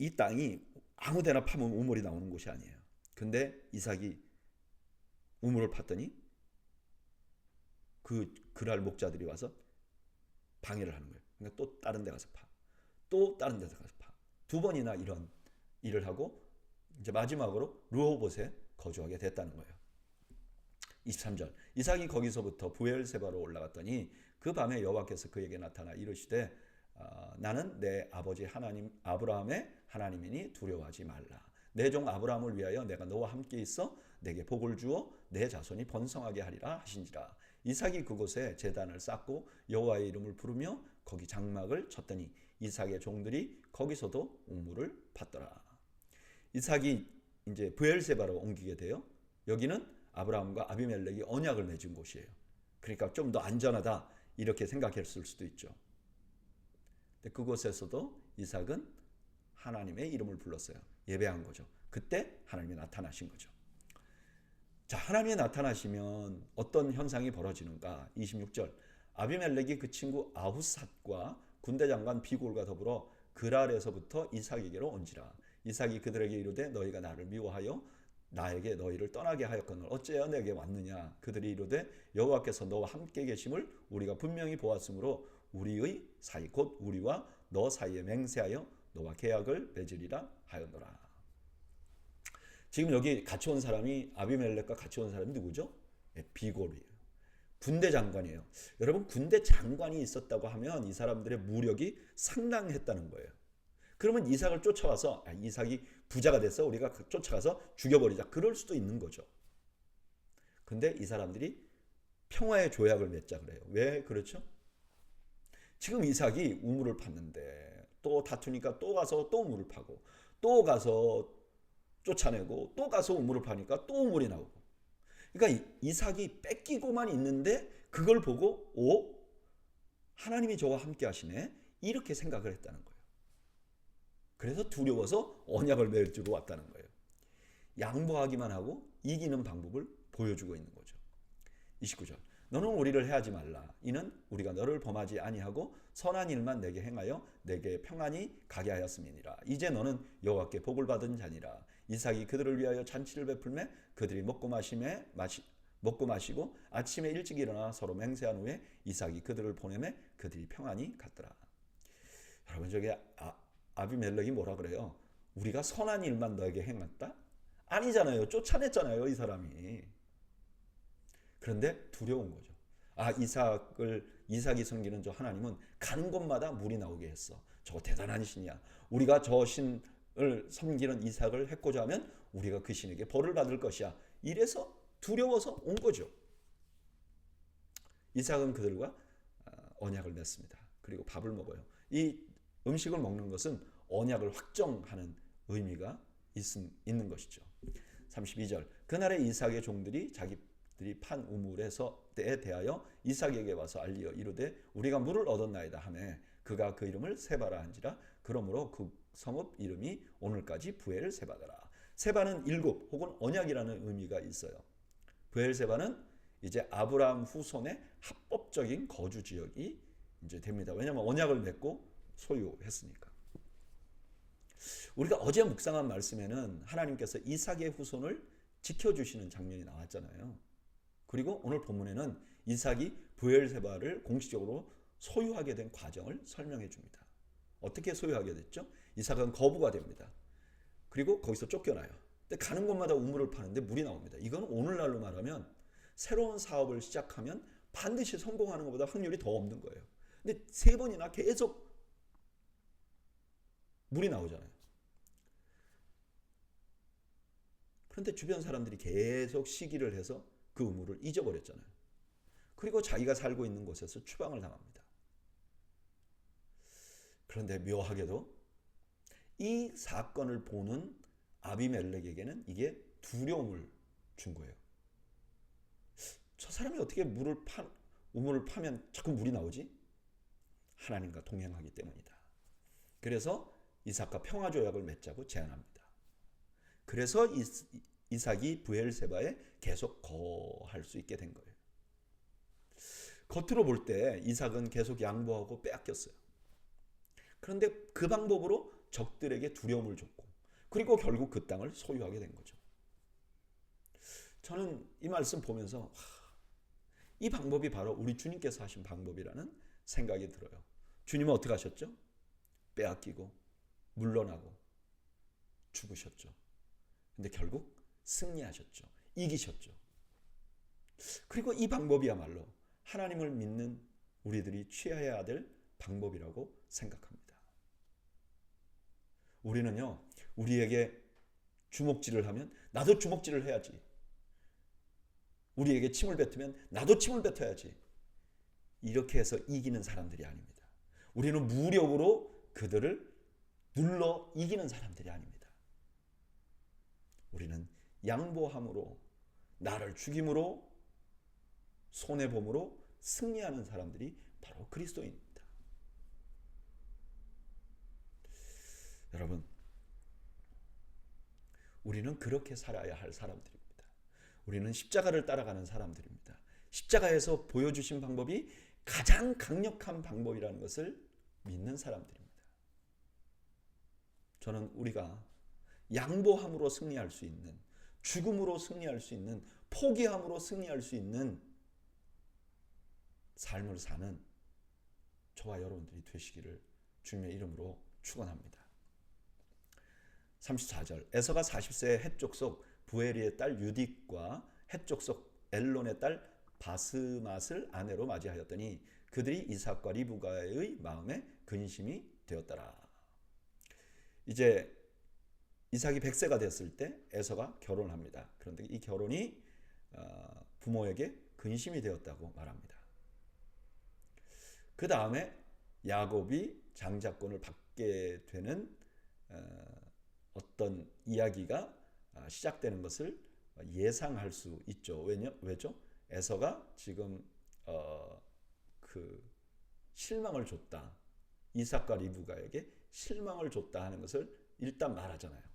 이 땅이 아무데나 파면 우물이 나오는 곳이 아니에요. 근데 이삭이 우물을 팠더니 그 그랄 목자들이 와서 방해를 하는 거예요. 그러니까 또 다른 데 가서 파. 또 다른 데서 가서 파. 두 번이나 이런 일을 하고 이제 마지막으로 르호봇에 거주하게 됐다는 거예요. 23절. 이삭이 거기서부터 부엘세바로 올라갔더니 그 밤에 여호와께서 그에게 나타나 이르시되 나는 내 아버지 하나님 아브라함의 하나님이니 두려워하지 말라. 내 종 아브라함을 위하여 내가 너와 함께 있어 내게 복을 주어 내 자손이 번성하게 하리라 하신지라. 이삭이 그곳에 제단을 쌓고 여호와의 이름을 부르며 거기 장막을 쳤더니 이삭의 종들이 거기서도 우물을 팠더라. 이삭이 이제 부엘세바로 옮기게 돼요. 여기는 아브라함과 아비멜렉이 언약을 맺은 곳이에요. 그러니까 좀 더 안전하다 이렇게 생각했을 수도 있죠. 근데 그곳에서도 이삭은 하나님의 이름을 불렀어요. 예배한 거죠. 그때 하나님이 나타나신 거죠. 자, 하나님이 나타나시면 어떤 현상이 벌어지는가? 26절. 아비멜렉이 그 친구 아후삿과 군대 장관 비골과 더불어 그랄에서부터 이삭에게로 온지라. 이삭이 그들에게 이르되 너희가 나를 미워하여 나에게 너희를 떠나게 하였거늘 어찌하여 내게 왔느냐. 그들이 이르되 여호와께서 너와 함께 계심을 우리가 분명히 보았으므로 우리의 사이 곧 우리와 너 사이에 맹세하여 너와 계약을 맺으리라 하였노라. 지금 여기 같이 온 사람이 아비멜렉과 같이 온 사람이 누구죠? 비골이에요. 군대 장관이에요. 여러분 군대 장관이 있었다고 하면 이 사람들의 무력이 상당했다는 거예요. 그러면 이삭을 쫓아와서 이삭이 부자가 돼서 우리가 쫓아가서 죽여버리자 그럴 수도 있는 거죠. 근데 이 사람들이 평화의 조약을 맺자 그래요. 왜 그렇죠? 지금 이삭이 우물을 팠는데 또 다투니까 또 가서 또 우물을 파고 또 가서 쫓아내고 또 가서 우물을 파니까 또 우물이 나오고. 그러니까 이삭이 뺏기고만 있는데 그걸 보고 하나님이 저와 함께 하시네 이렇게 생각을 했다는 거예요. 그래서 두려워서 언약을 맺으러 왔다는 거예요. 양보하기만 하고 이기는 방법을 보여주고 있는 거죠. 29절. 너는 우리를 해하지 말라. 이는 우리가 너를 범하지 아니하고 선한 일만 내게 행하여 내게 평안히 가게 하였음이니라. 이제 너는 여호와께 복을 받은 자니라. 이삭이 그들을 위하여 잔치를 베풀매 그들이 먹고 마시고 아침에 일찍 일어나 서로 맹세한 후에 이삭이 그들을 보내매 그들이 평안히 갔더라. 여러분 저게 아비멜렉이 뭐라 그래요? 우리가 선한 일만 너에게 행했다? 아니잖아요. 쫓아냈잖아요, 이 사람이. 그런데 두려운 거죠. 이삭이 섬기는 저 하나님은 가는 곳마다 물이 나오게 했어. 저거 대단한 신이야. 우리가 저 신을 섬기는 이삭을 해코자 하면 우리가 그 신에게 벌을 받을 것이야. 이래서 두려워서 온 거죠. 이삭은 그들과 언약을 맺습니다. 그리고 밥을 먹어요. 이 음식을 먹는 것은 언약을 확정하는 의미가 있는 것이죠. 32절. 그날에 이삭의 종들이 자기들이 판 우물에서에 대하여 이삭에게 와서 알리어 이르되 우리가 물을 얻었나이다 하매 그가 그 이름을 세바라 한지라. 그러므로 그 성읍 이름이 오늘까지 부엘세바더라. 세바는 일곱 혹은 언약이라는 의미가 있어요. 부엘세바는 이제 아브라함 후손의 합법적인 거주 지역이 이제 됩니다. 왜냐하면 언약을 맺고 소유했으니까. 우리가 어제 묵상한 말씀에는 하나님께서 이삭의 후손을 지켜주시는 장면이 나왔잖아요. 그리고 오늘 본문에는 이삭이 부엘세바를 공식적으로 소유하게 된 과정을 설명해 줍니다. 어떻게 소유하게 됐죠? 이삭은 거부가 됩니다. 그리고 거기서 쫓겨나요. 근데 가는 곳마다 우물을 파는데 물이 나옵니다. 이건 오늘날로 말하면 새로운 사업을 시작하면 반드시 성공하는 것보다 확률이 더 없는 거예요. 근데 3번이나 계속 물이 나오잖아요. 그런데 주변 사람들이 계속 시기를 해서 그 우물을 잊어버렸잖아요. 그리고 자기가 살고 있는 곳에서 추방을 당합니다. 그런데 묘하게도 이 사건을 보는 아비멜렉에게는 이게 두려움을 준 거예요. 저 사람이 어떻게 우물을 파면 자꾸 물이 나오지? 하나님과 동행하기 때문이다. 그래서 이삭과 평화조약을 맺자고 제안합니다. 그래서 이삭이 부엘세바에 계속 거할 수 있게 된 거예요. 겉으로 볼 때 이삭은 계속 양보하고 빼앗겼어요. 그런데 그 방법으로 적들에게 두려움을 줬고, 그리고 결국 그 땅을 소유하게 된 거죠. 저는 이 말씀 보면서 이 방법이 바로 우리 주님께서 하신 방법이라는 생각이 들어요. 주님은 어떻게 하셨죠? 빼앗기고 물러나고 죽으셨죠. 근데 결국 승리하셨죠. 이기셨죠. 그리고 이 방법이야말로 하나님을 믿는 우리들이 취해야 될 방법이라고 생각합니다. 우리는요, 우리에게 주먹질을 하면 나도 주먹질을 해야지. 우리에게 침을 뱉으면 나도 침을 뱉어야지. 이렇게 해서 이기는 사람들이 아닙니다. 우리는 무력으로 그들을 눌러 이기는 사람들이 아닙니다. 우리는 양보함으로, 나를 죽임으로, 손해봄으로 승리하는 사람들이 바로 그리스도인입니다. 여러분, 우리는 그렇게 살아야 할 사람들입니다. 우리는 십자가를 따라가는 사람들입니다. 십자가에서 보여주신 방법이 가장 강력한 방법이라는 것을 믿는 사람들입니다. 저는 우리가 양보함으로 승리할 수 있는, 죽음으로 승리할 수 있는, 포기함으로 승리할 수 있는 삶을 사는 저와 여러분들이 되시기를 주님의 이름으로 축원합니다. 34절, 에서가 40세에 헷족속 부에리의 딸 유딕과 헷족속 엘론의 딸 바스맛을 아내로 맞이하였더니 그들이 이삭과 리브가의 마음에 근심이 되었더라. 이제 이삭이 100세가 됐을 때 에서가 결혼합니다. 그런데 이 결혼이 부모에게 근심이 되었다고 말합니다. 그 다음에 야곱이 장자권을 받게 되는 어떤 이야기가 시작되는 것을 예상할 수 있죠. 왜죠? 에서가 지금 그 실망을 줬다. 이삭과 리브가에게 실망을 줬다 하는 것을 일단 말하잖아요.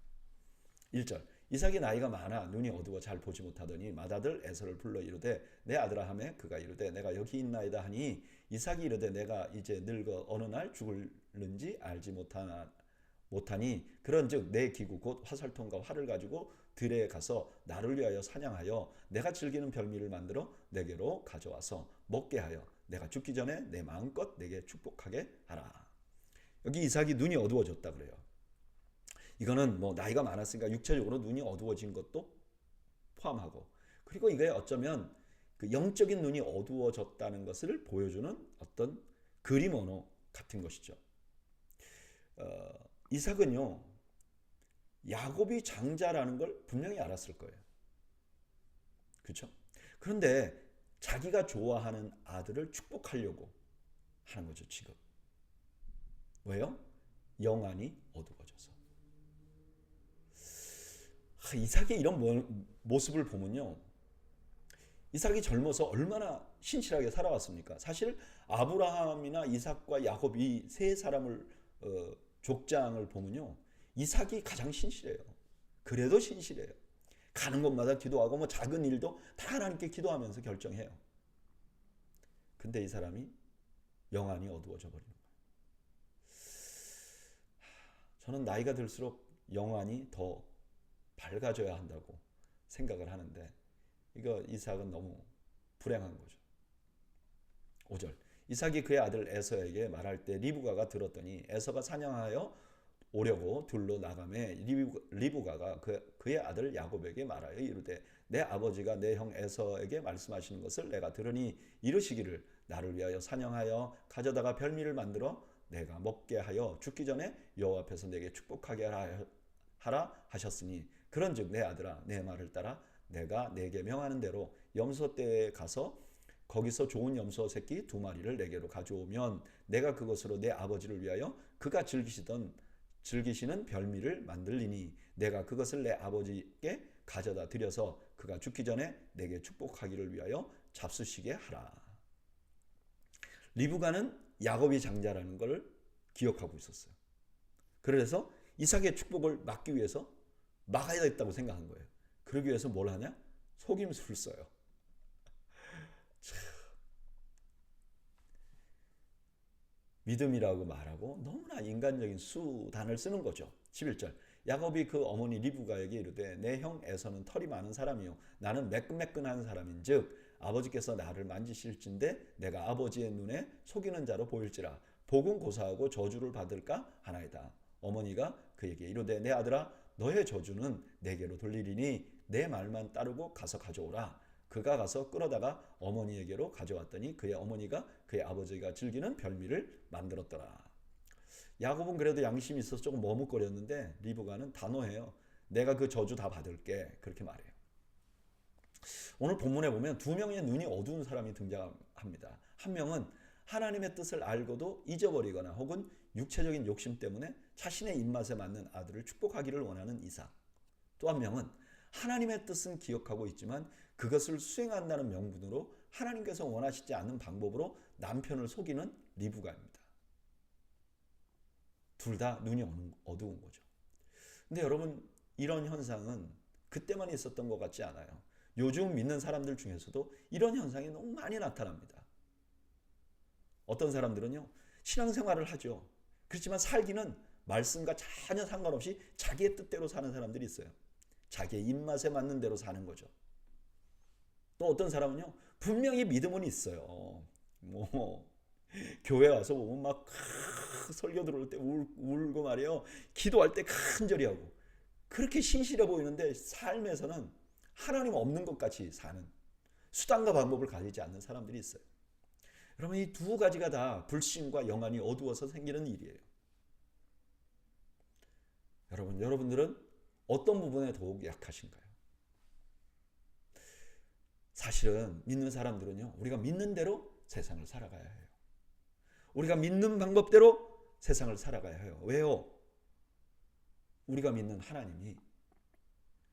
1절, 이삭이 나이가 많아 눈이 어두워 잘 보지 못하더니 맏아들 에서를 불러 이르되 내 아들아 하매 그가 이르되 내가 여기 있나이다 하니 이삭이 이르되 내가 이제 늙어 어느 날 죽을는지 알지 못하니 그런즉 내 기구 곧 화살통과 활을 가지고 들에 가서 나를 위하여 사냥하여 내가 즐기는 별미를 만들어 내게로 가져와서 먹게 하여 내가 죽기 전에 내 마음껏 내게 축복하게 하라. 여기 이삭이 눈이 어두워졌다 그래요. 이거는 뭐 나이가 많았으니까 육체적으로 눈이 어두워진 것도 포함하고, 그리고 이게 어쩌면 그 영적인 눈이 어두워졌다는 것을 보여주는 어떤 그림 언어 같은 것이죠. 이삭은요, 야곱이 장자라는 걸 분명히 알았을 거예요. 그렇죠? 그런데 자기가 좋아하는 아들을 축복하려고 하는 거죠, 지금. 왜요? 영안이 어두워져서. 이삭의 이런 모습을 보면요, 이삭이 젊어서 얼마나 신실하게 살아왔습니까? 사실 아브라함이나 이삭과 야곱 이 세 사람을 족장을 보면요, 이삭이 가장 신실해요. 그래도 신실해요. 가는 곳마다 기도하고 뭐 작은 일도 다 하나님께 기도하면서 결정해요. 근데 이 사람이 영안이 어두워져 버리는 거예요. 저는 나이가 들수록 영안이 더 밝아져야 한다고 생각을 하는데 이거 이삭은 너무 불행한 거죠. 5절, 이삭이 그의 아들 에서에게 말할 때 리브가가 들었더니 에서가 사냥하여 오려고 둘로 나가매 리브가가 그의 아들 야곱에게 말하여 이르되 내 아버지가 내 형 에서에게 말씀하시는 것을 내가 들으니 이르시기를 나를 위하여 사냥하여 가져다가 별미를 만들어 내가 먹게 하여 죽기 전에 여호와 앞에서 내게 축복하게 하라 하셨으니 그런즉 내 아들아 내 말을 따라 내가 내게 명하는 대로 염소떼에 가서 거기서 좋은 염소 새끼 2마리를 내게로 가져오면 내가 그것으로 내 아버지를 위하여 그가 즐기시는 별미를 만들리니 내가 그것을 내 아버지께 가져다 드려서 그가 죽기 전에 내게 축복하기를 위하여 잡수시게 하라. 리브가는 야곱이 장자라는 걸 기억하고 있었어요. 그래서 이삭의 축복을 막기 위해서 막아야 됐다고 생각한 거예요. 그러기 위해서 뭘 하냐? 속임수를 써요. 믿음이라고 말하고 너무나 인간적인 수단을 쓰는 거죠. 11절 야곱이 그 어머니 리브가에게 이르되 내 형 에서는 털이 많은 사람이요 나는 매끈매끈한 사람인즉 아버지께서 나를 만지실진데 내가 아버지의 눈에 속이는 자로 보일지라 복은 고사하고 저주를 받을까 하나이다. 어머니가 그에게 이르되 내 아들아 너의 저주는 내게로 돌리리니 내 말만 따르고 가서 가져오라. 그가 가서 끌어다가 어머니에게로 가져왔더니 그의 어머니가 그의 아버지가 즐기는 별미를 만들었더라. 야곱은 그래도 양심이 있어서 조금 머뭇거렸는데 리브가는 단호해요. 내가 그 저주 다 받을게. 그렇게 말해요. 오늘 본문에 보면 두 명의 눈이 어두운 사람이 등장합니다. 한 명은 하나님의 뜻을 알고도 잊어버리거나 혹은 육체적인 욕심 때문에 자신의 입맛에 맞는 아들을 축복하기를 원하는 이삭. 또 한 명은 하나님의 뜻은 기억하고 있지만 그것을 수행한다는 명분으로 하나님께서 원하시지 않는 방법으로 남편을 속이는 리브가입니다. 둘 다 눈이 어두운 거죠. 근데 여러분 이런 현상은 그때만 있었던 것 같지 않아요. 요즘 믿는 사람들 중에서도 이런 현상이 너무 많이 나타납니다. 어떤 사람들은요 신앙생활을 하죠. 그렇지만 살기는 말씀과 전혀 상관없이 자기의 뜻대로 사는 사람들이 있어요. 자기의 입맛에 맞는 대로 사는 거죠. 또 어떤 사람은요 분명히 믿음은 있어요. 교회 와서 보면 막 설교 들어올 때 울고 말이에요. 기도할 때 간절히하고 그렇게 신실해 보이는데 삶에서는 하나님 없는 것 같이 사는 수단과 방법을 가지지 않는 사람들이 있어요. 여러분 이 두 가지가 다 불신과 영안이 어두워서 생기는 일이에요. 여러분들은 어떤 부분에 더욱 약하신가요? 사실은 믿는 사람들은요 우리가 믿는 대로 세상을 살아가야 해요. 우리가 믿는 방법대로 세상을 살아가야 해요. 왜요? 우리가 믿는 하나님이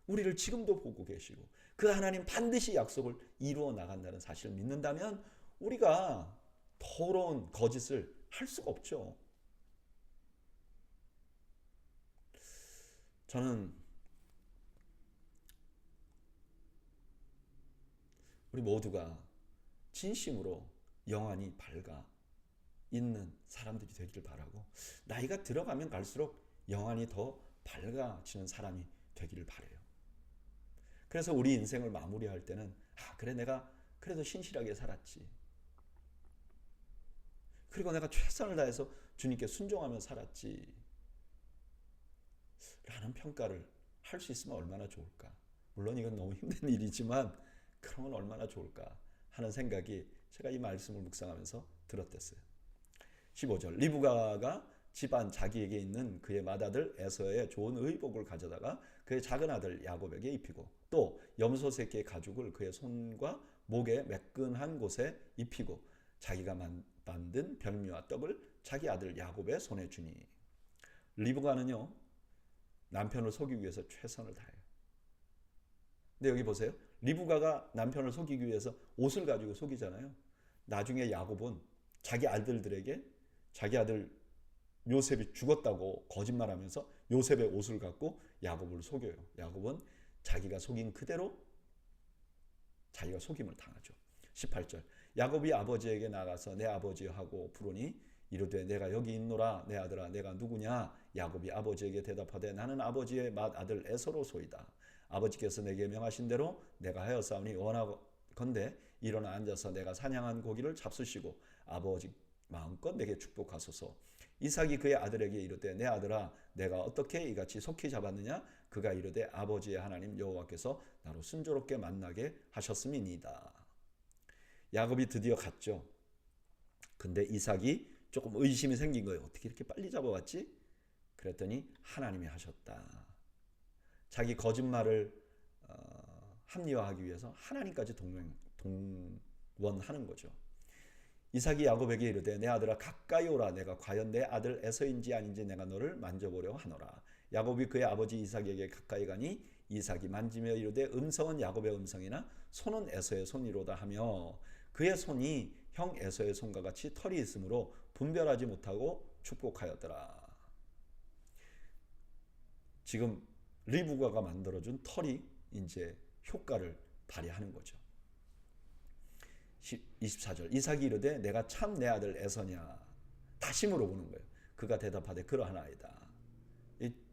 우리를 지금도 보고 계시고 그 하나님 반드시 약속을 이루어 나간다는 사실을 믿는다면 우리가 더러운 거짓을 할 수가 없죠. 저는 우리 모두가 진심으로 영안이 밝아 있는 사람들이 되기를 바라고 나이가 들어가면 갈수록 영안이 더 밝아지는 사람이 되기를 바라요. 그래서 우리 인생을 마무리할 때는 그래 내가 그래도 신실하게 살았지. 그리고 내가 최선을 다해서 주님께 순종하며 살았지. 라는 평가를 할 수 있으면 얼마나 좋을까. 물론 이건 너무 힘든 일이지만 그러면 얼마나 좋을까 하는 생각이 제가 이 말씀을 묵상하면서 들었댔어요. 15절 리브가가 집안 자기에게 있는 그의 맏아들 에서의 좋은 의복을 가져다가 그의 작은 아들 야곱에게 입히고 또 염소 새끼의 가죽을 그의 손과 목에 매끈한 곳에 입히고 자기가 만든 별미와 떡을 자기 아들 야곱의 손에 주니. 리브가는요 남편을 속이기 위해서 최선을 다해요. 근데 여기 보세요. 리브가가 남편을 속이기 위해서 옷을 가지고 속이잖아요. 나중에 야곱은 자기 아들들에게 자기 아들 요셉이 죽었다고 거짓말하면서 요셉의 옷을 갖고 야곱을 속여요. 야곱은 자기가 속인 그대로 자기가 속임을 당하죠. 18절 야곱이 아버지에게 나가서 내 아버지여 하고 부르니 이르되 내가 여기 있노라. 내 아들아 내가 누구냐. 야곱이 아버지에게 대답하되 나는 아버지의 맏아들 에서로소이다. 아버지께서 내게 명하신 대로 내가 하였사오니 원하건대 일어나 앉아서 내가 사냥한 고기를 잡수시고 아버지 마음껏 내게 축복하소서. 이삭이 그의 아들에게 이르되 내 아들아 내가 어떻게 이같이 속히 잡았느냐. 그가 이르되 아버지의 하나님 여호와께서 나로 순조롭게 만나게 하셨음이니이다. 야곱이 드디어 갔죠. 근데 이삭이 조금 의심이 생긴 거예요. 어떻게 이렇게 빨리 잡아왔지? 그랬더니 하나님이 하셨다. 자기 거짓말을 합리화하기 위해서 하나님까지 동원하는 거죠. 이삭이 야곱에게 이르되 내 아들아 가까이 오라. 내가 과연 내 아들 에서인지 아닌지 내가 너를 만져보려 하노라. 야곱이 그의 아버지 이삭에게 가까이 가니 이삭이 만지며 이르되 음성은 야곱의 음성이나 손은 에서의 손이로다 하며 그의 손이 형 에서의 손과 같이 털이 있으므로 분별하지 못하고 축복하였더라. 지금 리브가가 만들어준 털이 이제 효과를 발휘하는 거죠. 24절 이삭이 이르되 내가 참 내 아들 에서냐. 다시 물어보는 거예요. 그가 대답하되 그러하나이다.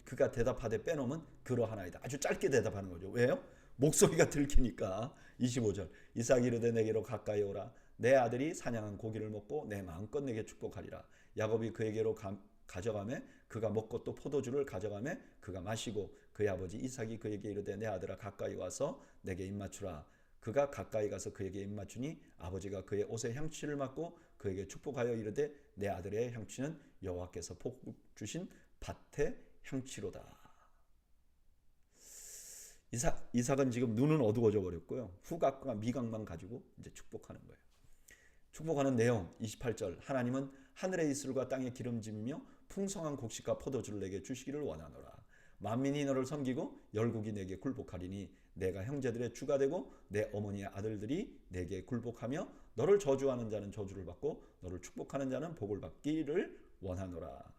그가 대답하되 빼놓으면 그러하나이다. 아주 짧게 대답하는 거죠. 왜요? 목소리가 들키니까. 25절 이삭이 이르되 내게로 가까이 오라. 내 아들이 사냥한 고기를 먹고 내 마음껏 내게 축복하리라. 야곱이 그에게로 가져가매 그가 먹고 또 포도주를 가져가매 그가 마시고 그의 아버지 이삭이 그에게 이르되 내 아들아 가까이 와서 내게 입맞추라. 그가 가까이 가서 그에게 입맞추니 아버지가 그의 옷에 향취를 맡고 그에게 축복하여 이르되 내 아들의 향취는 여호와께서 복 주신 밭의 향취로다. 이삭은 지금 눈은 어두워져 버렸고요. 후각과 미각만 가지고 이제 축복하는 거예요. 축복하는 내용 28절 하나님은 하늘의 이슬과 땅의 기름짐이며 풍성한 곡식과 포도주를 내게 주시기를 원하노라. 만민이 너를 섬기고 열국이 내게 굴복하리니 내가 형제들의 주가 되고 내 어머니의 아들들이 내게 굴복하며 너를 저주하는 자는 저주를 받고 너를 축복하는 자는 복을 받기를 원하노라.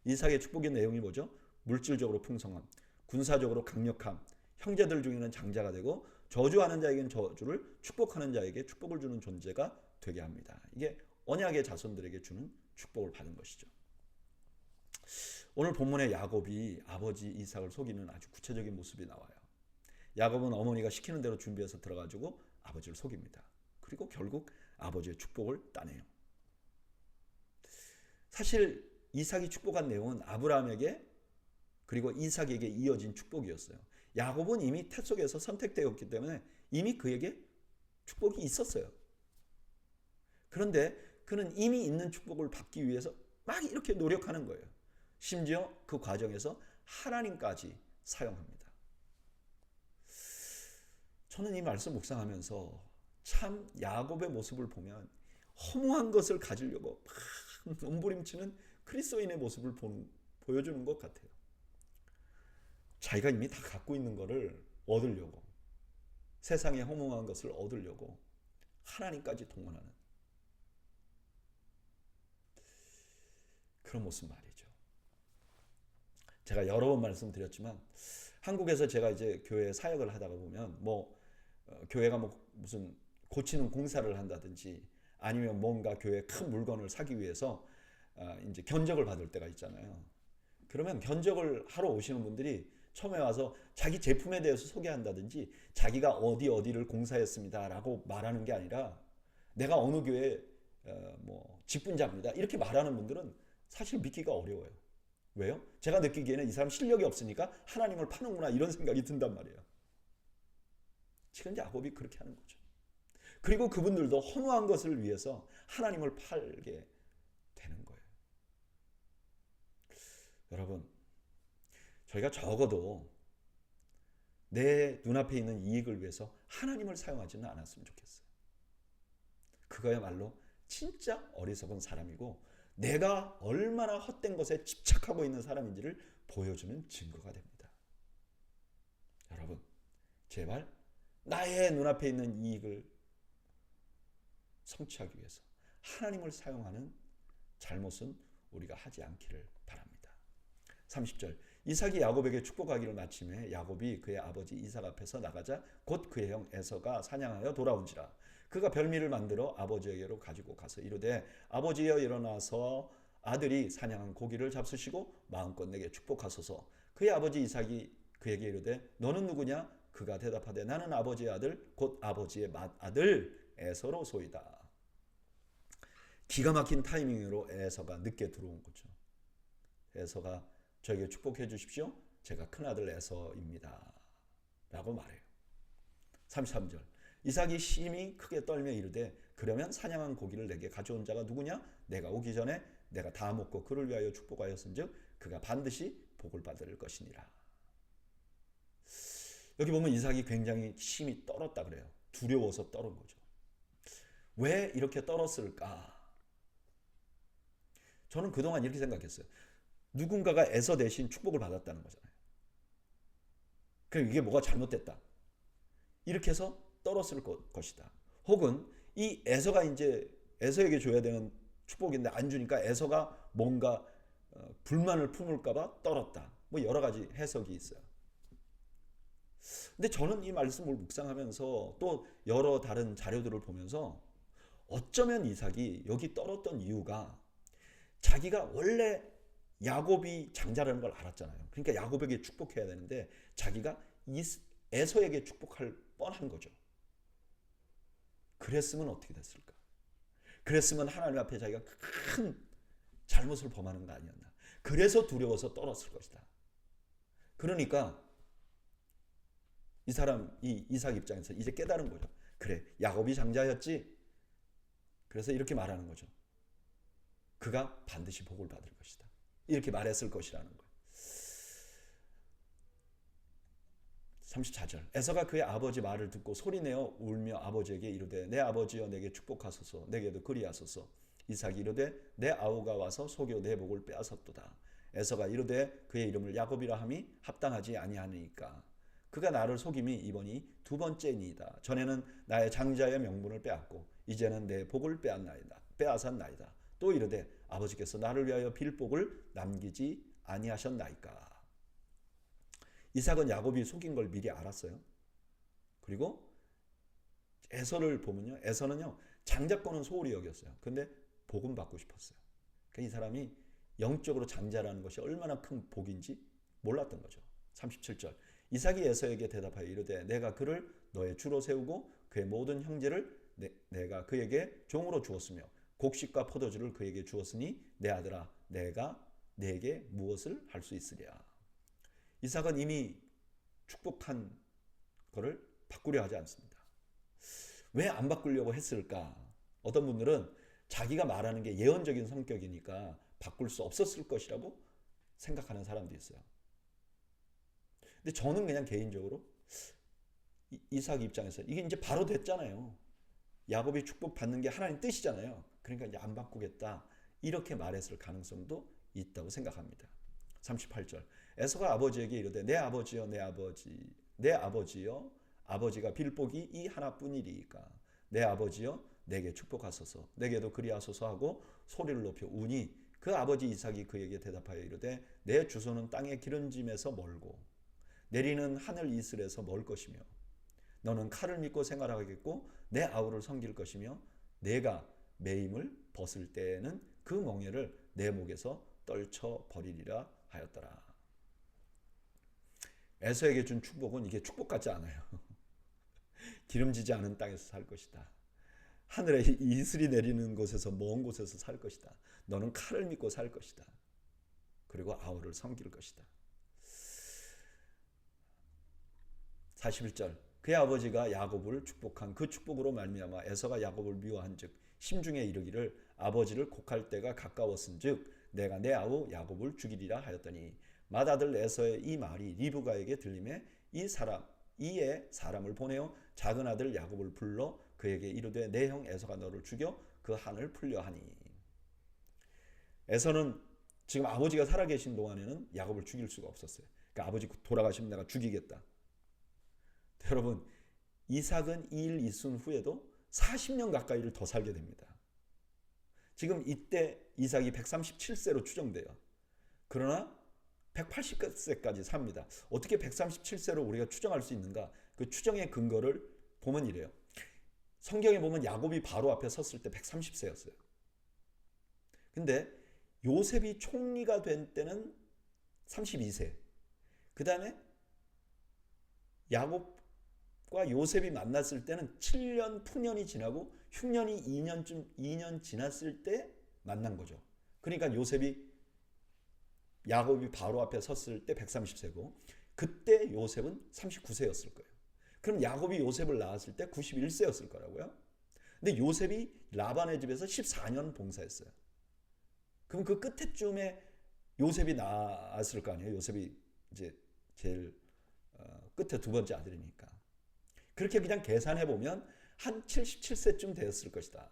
이삭의 축복의 내용이 뭐죠? 물질적으로 풍성함, 군사적으로 강력함, 형제들 중에는 장자가 되고 저주하는 자에게는 저주를, 축복하는 자에게 축복을 주는 존재가 되게 합니다. 이게 언약의 자손들에게 주는 축복을 받은 것이죠. 오늘 본문의 야곱이 아버지 이삭을 속이는 아주 구체적인 모습이 나와요. 야곱은 어머니가 시키는 대로 준비해서 들어가지고 아버지를 속입니다. 그리고 결국 아버지의 축복을 따내요. 사실 이삭이 축복한 내용은 아브라함에게 그리고 이삭에게 이어진 축복이었어요. 야곱은 이미 태 속에서 선택되었기 때문에 이미 그에게 축복이 있었어요. 그런데 그는 이미 있는 축복을 받기 위해서 막 이렇게 노력하는 거예요. 심지어 그 과정에서 하나님까지 사용합니다. 저는 이 말씀 묵상하면서 참 야곱의 모습을 보면 허무한 것을 가지려고 막 몸부림치는 그리스도인의 모습을 보여주는 것 같아요. 자기가 이미 다 갖고 있는 것을 얻으려고, 세상의 허무한 것을 얻으려고 하나님까지 동원하는 그런 모습 말이죠. 제가 여러 번 말씀드렸지만 한국에서 제가 이제 교회 사역을 하다가 보면 교회가 무슨 고치는 공사를 한다든지 아니면 뭔가 교회 큰 물건을 사기 위해서 이제 견적을 받을 때가 있잖아요. 그러면 견적을 하러 오시는 분들이 처음에 와서 자기 제품에 대해서 소개한다든지 자기가 어디를 공사했습니다라고 말하는 게 아니라 내가 어느 교회 직분자입니다 이렇게 말하는 분들은 사실 믿기가 어려워요. 왜요? 제가 느끼기에는 이 사람 실력이 없으니까 하나님을 파는구나 이런 생각이 든단 말이에요. 지금 야곱이 그렇게 하는 거죠. 그리고 그분들도 허무한 것을 위해서 하나님을 팔게 되는 거예요. 여러분, 저희가 적어도 내 눈앞에 있는 이익을 위해서 하나님을 사용하지는 않았으면 좋겠어요. 그거야말로 진짜 어리석은 사람이고 내가 얼마나 헛된 것에 집착하고 있는 사람인지를 보여주는 증거가 됩니다. 여러분, 제발 나의 눈앞에 있는 이익을 성취하기 위해서 하나님을 사용하는 잘못은 우리가 하지 않기를 바랍니다. 30절 이삭이 야곱에게 축복하기를 마침에 야곱이 그의 아버지 이삭 앞에서 나가자 곧 그의 형 에서가 사냥하여 돌아온지라. 그가 별미를 만들어 아버지에게로 가지고 가서 이르되 아버지여 일어나서 아들이 사냥한 고기를 잡수시고 마음껏 내게 축복하소서. 그의 아버지 이삭이 그에게 이르되 너는 누구냐? 그가 대답하되 나는 아버지의 아들 곧 아버지의 맏아들 에서로소이다. 기가 막힌 타이밍으로 에서가 늦게 들어온 거죠. 에서가 저에게 축복해 주십시오. 제가 큰아들 에서입니다. 라고 말해요. 33절 이삭이 심히 크게 떨며 이르되 그러면 사냥한 고기를 내게 가져온 자가 누구냐? 내가 오기 전에 내가 다 먹고 그를 위하여 축복하였은즉 그가 반드시 복을 받을 것이니라. 여기 보면 이삭이 굉장히 심히 떨었다 그래요. 두려워서 떨은 거죠. 왜 이렇게 떨었을까? 저는 그동안 이렇게 생각했어요. 누군가가 에서 대신 축복을 받았다는 거잖아요. 그럼 이게 뭐가 잘못됐다. 이렇게 해서 떨었을 것이다. 혹은 이 에서가 이제 에서에게 줘야 되는 축복인데 안 주니까 에서가 뭔가 불만을 품을까봐 떨었다. 여러 가지 해석이 있어요. 근데 저는 이 말씀을 묵상하면서 또 여러 다른 자료들을 보면서 어쩌면 이삭이 여기 떨었던 이유가 자기가 원래 야곱이 장자라는 걸 알았잖아요. 그러니까 야곱에게 축복해야 되는데 자기가 에서에게 축복할 뻔한 거죠. 그랬으면 어떻게 됐을까? 그랬으면 하나님 앞에 자기가 큰 잘못을 범하는 거 아니었나? 그래서 두려워서 떨었을 것이다. 그러니까 이 사람, 이 이삭 입장에서 이제 깨달은 거죠. 그래, 야곱이 장자였지. 그래서 이렇게 말하는 거죠. 그가 반드시 복을 받을 것이다. 이렇게 말했을 것이라는 거예요. 34절. 에서가 그의 아버지 말을 듣고 소리내어 울며 아버지에게 이르되 내 아버지여 내게 축복하소서 내게도 그리하소서. 이삭이 이르되 내 아우가 와서 속여 내 복을 빼앗았도다. 에서가 이르되 그의 이름을 야곱이라 함이 합당하지 아니하니까 그가 나를 속임이 이번이 두 번째니이다. 전에는 나의 장자의 명분을 빼앗고 이제는 내 복을 빼앗았나이다. 또 이르되 아버지께서 나를 위하여 빌 복을 남기지 아니하셨나이까. 이삭은 야곱이 속인 걸 미리 알았어요. 그리고 에서를 보면요, 에서는요 장자권은 소홀히 여겼어요. 근데 복은 받고 싶었어요. 그러니까 이 사람이 영적으로 장자라는 것이 얼마나 큰 복인지 몰랐던 거죠. 37절. 이삭이 에서에게 대답하여 이르되 내가 그를 너의 주로 세우고 그의 모든 형제를 내가 그에게 종으로 주었으며 곡식과 포도주를 그에게 주었으니 내 아들아 내가 내게 무엇을 할 수 있으랴. 이삭은 이미 축복한 거를 바꾸려 하지 않습니다. 왜 안 바꾸려고 했을까? 어떤 분들은 자기가 말하는 게 예언적인 성격이니까 바꿀 수 없었을 것이라고 생각하는 사람도 있어요. 근데 저는 그냥 개인적으로 이삭 입장에서 이게 이제 바로 됐잖아요. 야곱이 축복받는 게 하나님 뜻이잖아요. 그러니까 이제 안 바꾸겠다. 이렇게 말했을 가능성도 있다고 생각합니다. 38절. 에서가 아버지에게 이르되 내 아버지여 내 아버지여 아버지가 빌 복이 이 하나뿐이리이까 내 아버지여 내게 축복하소서 내게도 그리하소서 하고 소리를 높여 우니 그 아버지 이삭이 그에게 대답하여 이르되 내 주소는 땅의 기름짐에서 멀고 내리는 하늘 이슬에서 멀 것이며 너는 칼을 믿고 생활하겠고 내 아우를 섬길 것이며 내가 매임을 벗을 때에는 그 멍에를 내 목에서 떨쳐 버리리라 하였더라. 에서에게 준 축복은 이게 축복 같지 않아요. 기름지지 않은 땅에서 살 것이다. 하늘에 이슬이 내리는 곳에서 먼 곳에서 살 것이다. 너는 칼을 믿고 살 것이다. 그리고 아우를 섬길 것이다. 41절. 그의 아버지가 야곱을 축복한 그 축복으로 말미암아 에서가 야곱을 미워한즉 심중에 이르기를 아버지를 곡할 때가 가까웠은즉 내가 내 아우 야곱을 죽이리라 하였더니 맏아들 에서의 이 말이 리브가에게 들림에 이에 사람을 보내어 작은 아들 야곱을 불러 그에게 이르되 내 형 에서가 너를 죽여 그 한을 풀려 하니. 에서는 지금 아버지가 살아계신 동안에는 야곱을 죽일 수가 없었어요. 그러니까 아버지 돌아가시면 내가 죽이겠다. 여러분 이삭은 이 일 있은 후에도 40년 가까이를 더 살게 됩니다. 지금 이때 이삭이 137세로 추정돼요. 그러나 180세까지 삽니다. 어떻게 137세로 우리가 추정할 수 있는가? 그 추정의 근거를 보면 이래요. 성경에 보면 야곱이 바로 앞에 섰을 때 130세였어요. 근데 요셉이 총리가 된 때는 32세. 그 다음에 야곱과 요셉이 만났을 때는 7년 푸년이 지나고 흉년이 2년 지났을 때 만난 거죠. 그러니까 야곱이 바로 앞에 섰을 때 130세고 그때 요셉은 39세였을 거예요. 그럼 야곱이 요셉을 낳았을 때 91세였을 거라고요. 근데 요셉이 라반의 집에서 14년 봉사했어요. 그럼 그 끝에쯤에 요셉이 낳았을 거 아니에요. 요셉이 이제 제일 끝에 두 번째 아들이니까. 그렇게 그냥 계산해 보면 한 77세쯤 되었을 것이다.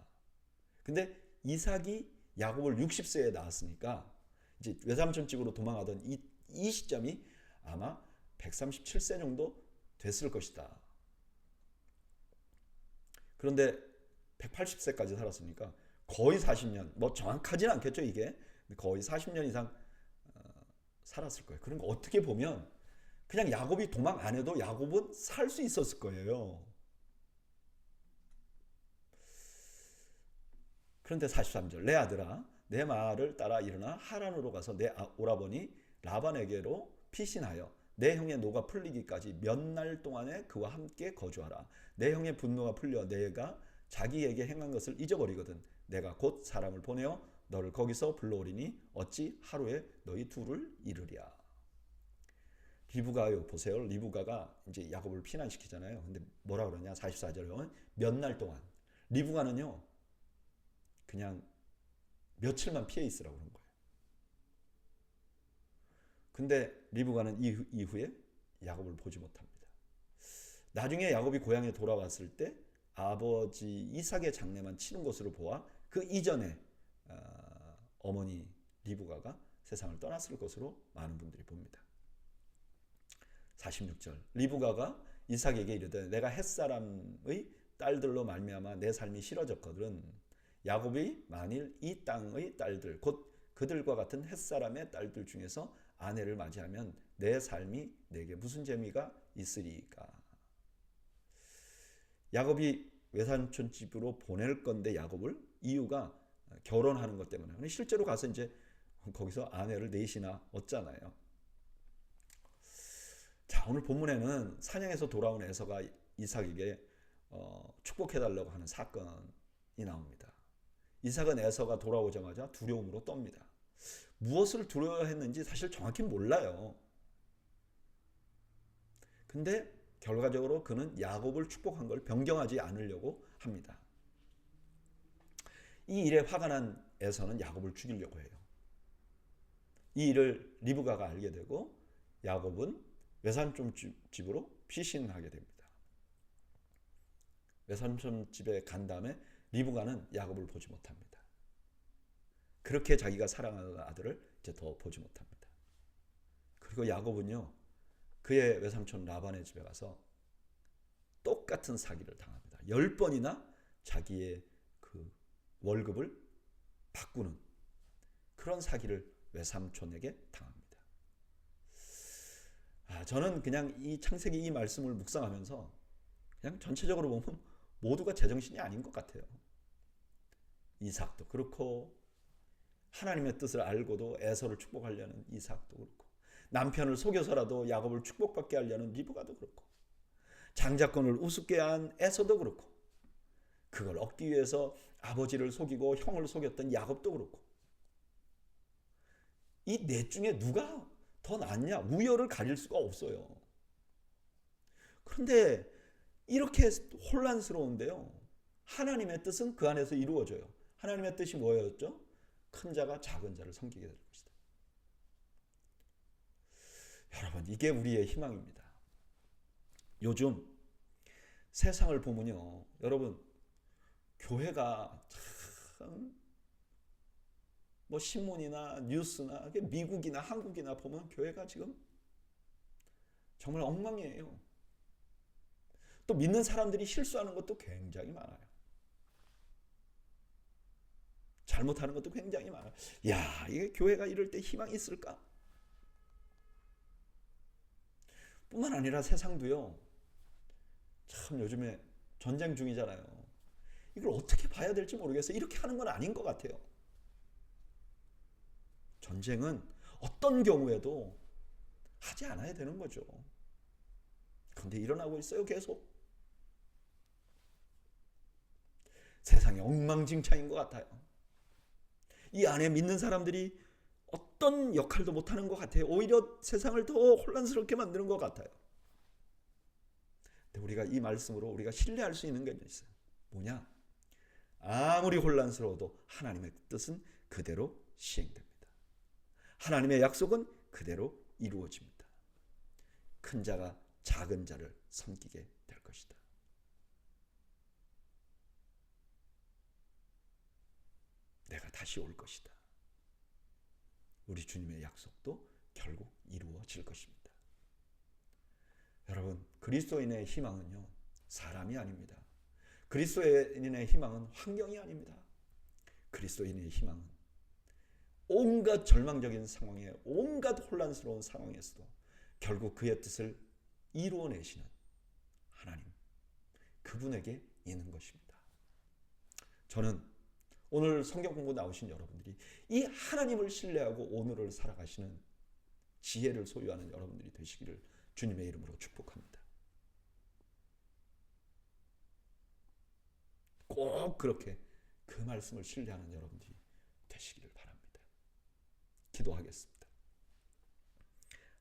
근데 이삭이 야곱을 60세에 낳았으니까 이제 외삼촌 집으로 도망하던 이 시점이 아마 137세 정도 됐을 것이다. 그런데 180세까지 살았으니까 거의 40년, 뭐 정확하지는 않겠죠 이게. 거의 40년 이상 살았을 거예요. 그러니까 어떻게 보면 그냥 야곱이 도망 안 해도 야곱은 살 수 있었을 거예요. 그런데 43절 내 아들아 내 말을 따라 일어나 하란으로 가서 내 오라버니 라반에게로 피신하여 내 형의 노가 풀리기까지 몇 날 동안에 그와 함께 거주하라. 내 형의 분노가 풀려 내가 자기에게 행한 것을 잊어버리거든 내가 곧 사람을 보내어 너를 거기서 불러오리니 어찌 하루에 너희 둘을 이르랴. 리브가요, 보세요. 리브가가 이제 야곱을 피난시키잖아요. 근데 뭐라 그러냐? 44절에 보면 몇 날 동안. 리브가는요, 그냥 며칠만 피해 있으라고 그런 거예요. 근데 리브가는 이후에 야곱을 보지 못합니다. 나중에 야곱이 고향에 돌아왔을 때 아버지 이삭의 장례만 치는 것으로 보아 그 이전에 어머니 리브가가 세상을 떠났을 것으로 많은 분들이 봅니다. 46절 리브가가 이삭에게 이르되 내가 햇사람의 딸들로 말미암아 내 삶이 싫어졌거든. 야곱이 만일 이 땅의 딸들 곧 그들과 같은 햇사람의 딸들 중에서 아내를 맞이하면 내 삶이 내게 무슨 재미가 있으리까. 야곱이 외삼촌 집으로 보낼 건데 야곱을 이유가 결혼하는 것 때문에. 근데 실제로 가서 이제 거기서 아내를 넷이나 얻잖아요. 자, 오늘 본문에는 사냥에서 돌아온 에서가 이삭에게 축복해달라고 하는 사건이 나옵니다. 이삭은 에서가 돌아오자마자 두려움으로 떱니다. 무엇을 두려워했는지 사실 정확히 몰라요. 근데 결과적으로 그는 야곱을 축복한 걸 변경하지 않으려고 합니다. 이 일에 화가 난 에서는 야곱을 죽이려고 해요. 이 일을 리브가가 알게 되고 야곱은 외삼촌 집으로 피신하게 됩니다. 외삼촌 집에 간 다음에 리브가는 야곱을 보지 못합니다. 그렇게 자기가 사랑하는 아들을 이제 더 보지 못합니다. 그리고 야곱은요, 그의 외삼촌 라반의 집에 가서 똑같은 사기를 당합니다. 10번이나 자기의 그 월급을 바꾸는 그런 사기를 외삼촌에게 당합니다. 저는 그냥 이 창세기 이 말씀을 묵상하면서 그냥 전체적으로 보면 모두가 제정신이 아닌 것 같아요. 이삭도 그렇고 하나님의 뜻을 알고도 에서를 축복하려는 이삭도 그렇고 남편을 속여서라도 야곱을 축복받게 하려는 리브가도 그렇고 장자권을 우습게 한 에서도 그렇고 그걸 얻기 위해서 아버지를 속이고 형을 속였던 야곱도 그렇고 이 넷 중에 누가 더 낫냐? 우열을 가릴 수가 없어요. 그런데 이렇게 혼란스러운데요. 하나님의 뜻은 그 안에서 이루어져요. 하나님의 뜻이 뭐였죠? 큰 자가 작은 자를 섬기게 될 것이다. 여러분, 이게 우리의 희망입니다. 요즘 세상을 보면요, 여러분, 교회가 참 뭐 신문이나 뉴스나 미국이나 한국이나 보면 교회가 지금 정말 엉망이에요. 또 믿는 사람들이 실수하는 것도 굉장히 많아요. 잘못하는 것도 굉장히 많아요. 야, 이게 교회가 이럴 때 희망이 있을까? 뿐만 아니라 세상도요, 참 요즘에 전쟁 중이잖아요. 이걸 어떻게 봐야 될지 모르겠어요. 이렇게 하는 건 아닌 것 같아요. 전쟁은 어떤 경우에도 하지 않아야 되는 거죠. 그런데 일어나고 있어요, 계속. 세상이 엉망진창인 것 같아요. 이 안에 믿는 사람들이 어떤 역할도 못하는 것 같아요. 오히려 세상을 더 혼란스럽게 만드는 것 같아요. 근데 우리가 이 말씀으로 우리가 신뢰할 수 있는 게 있어요. 뭐냐? 아무리 혼란스러워도 하나님의 뜻은 그대로 시행됩니다. 하나님의 약속은 그대로 이루어집니다. 큰 자가 작은 자를 섬기게 될 것이다. 내가 다시 올 것이다. 우리 주님의 약속도 결국 이루어질 것입니다. 여러분, 그리스도인의 희망은요, 사람이 아닙니다. 그리스도인의 희망은 환경이 아닙니다. 그리스도인의 희망은 온갖 절망적인 상황에, 온갖 혼란스러운 상황에서도 결국 그의 뜻을 이루어내시는 하나님, 그분에게 있는 것입니다. 저는 오늘 성경 공부 나오신 여러분들이 이 하나님을 신뢰하고 오늘을 살아가시는 지혜를 소유하는 여러분들이 되시기를 주님의 이름으로 축복합니다. 꼭 그렇게 그 말씀을 신뢰하는 여러분들이 되시기를 바랍니다. 기도하겠습니다.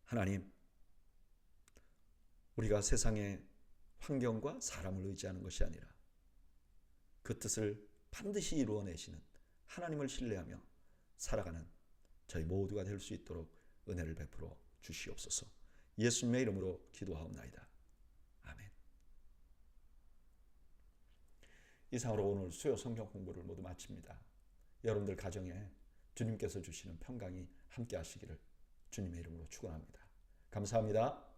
하나님, 우리가 세상의 환경과 사람을 의지하는 것이 아니라 그 뜻을 반드시 이루어내시는 하나님을 신뢰하며 살아가는 저희 모두가 될 수 있도록 은혜를 베풀어 주시옵소서. 예수님의 이름으로 기도하옵나이다. 아멘. 이상으로 오늘 수요 성경 공부를 모두 마칩니다. 여러분들 가정에 주님께서 주시는 평강이 함께 하시기를 주님의 이름으로 축원합니다. 감사합니다.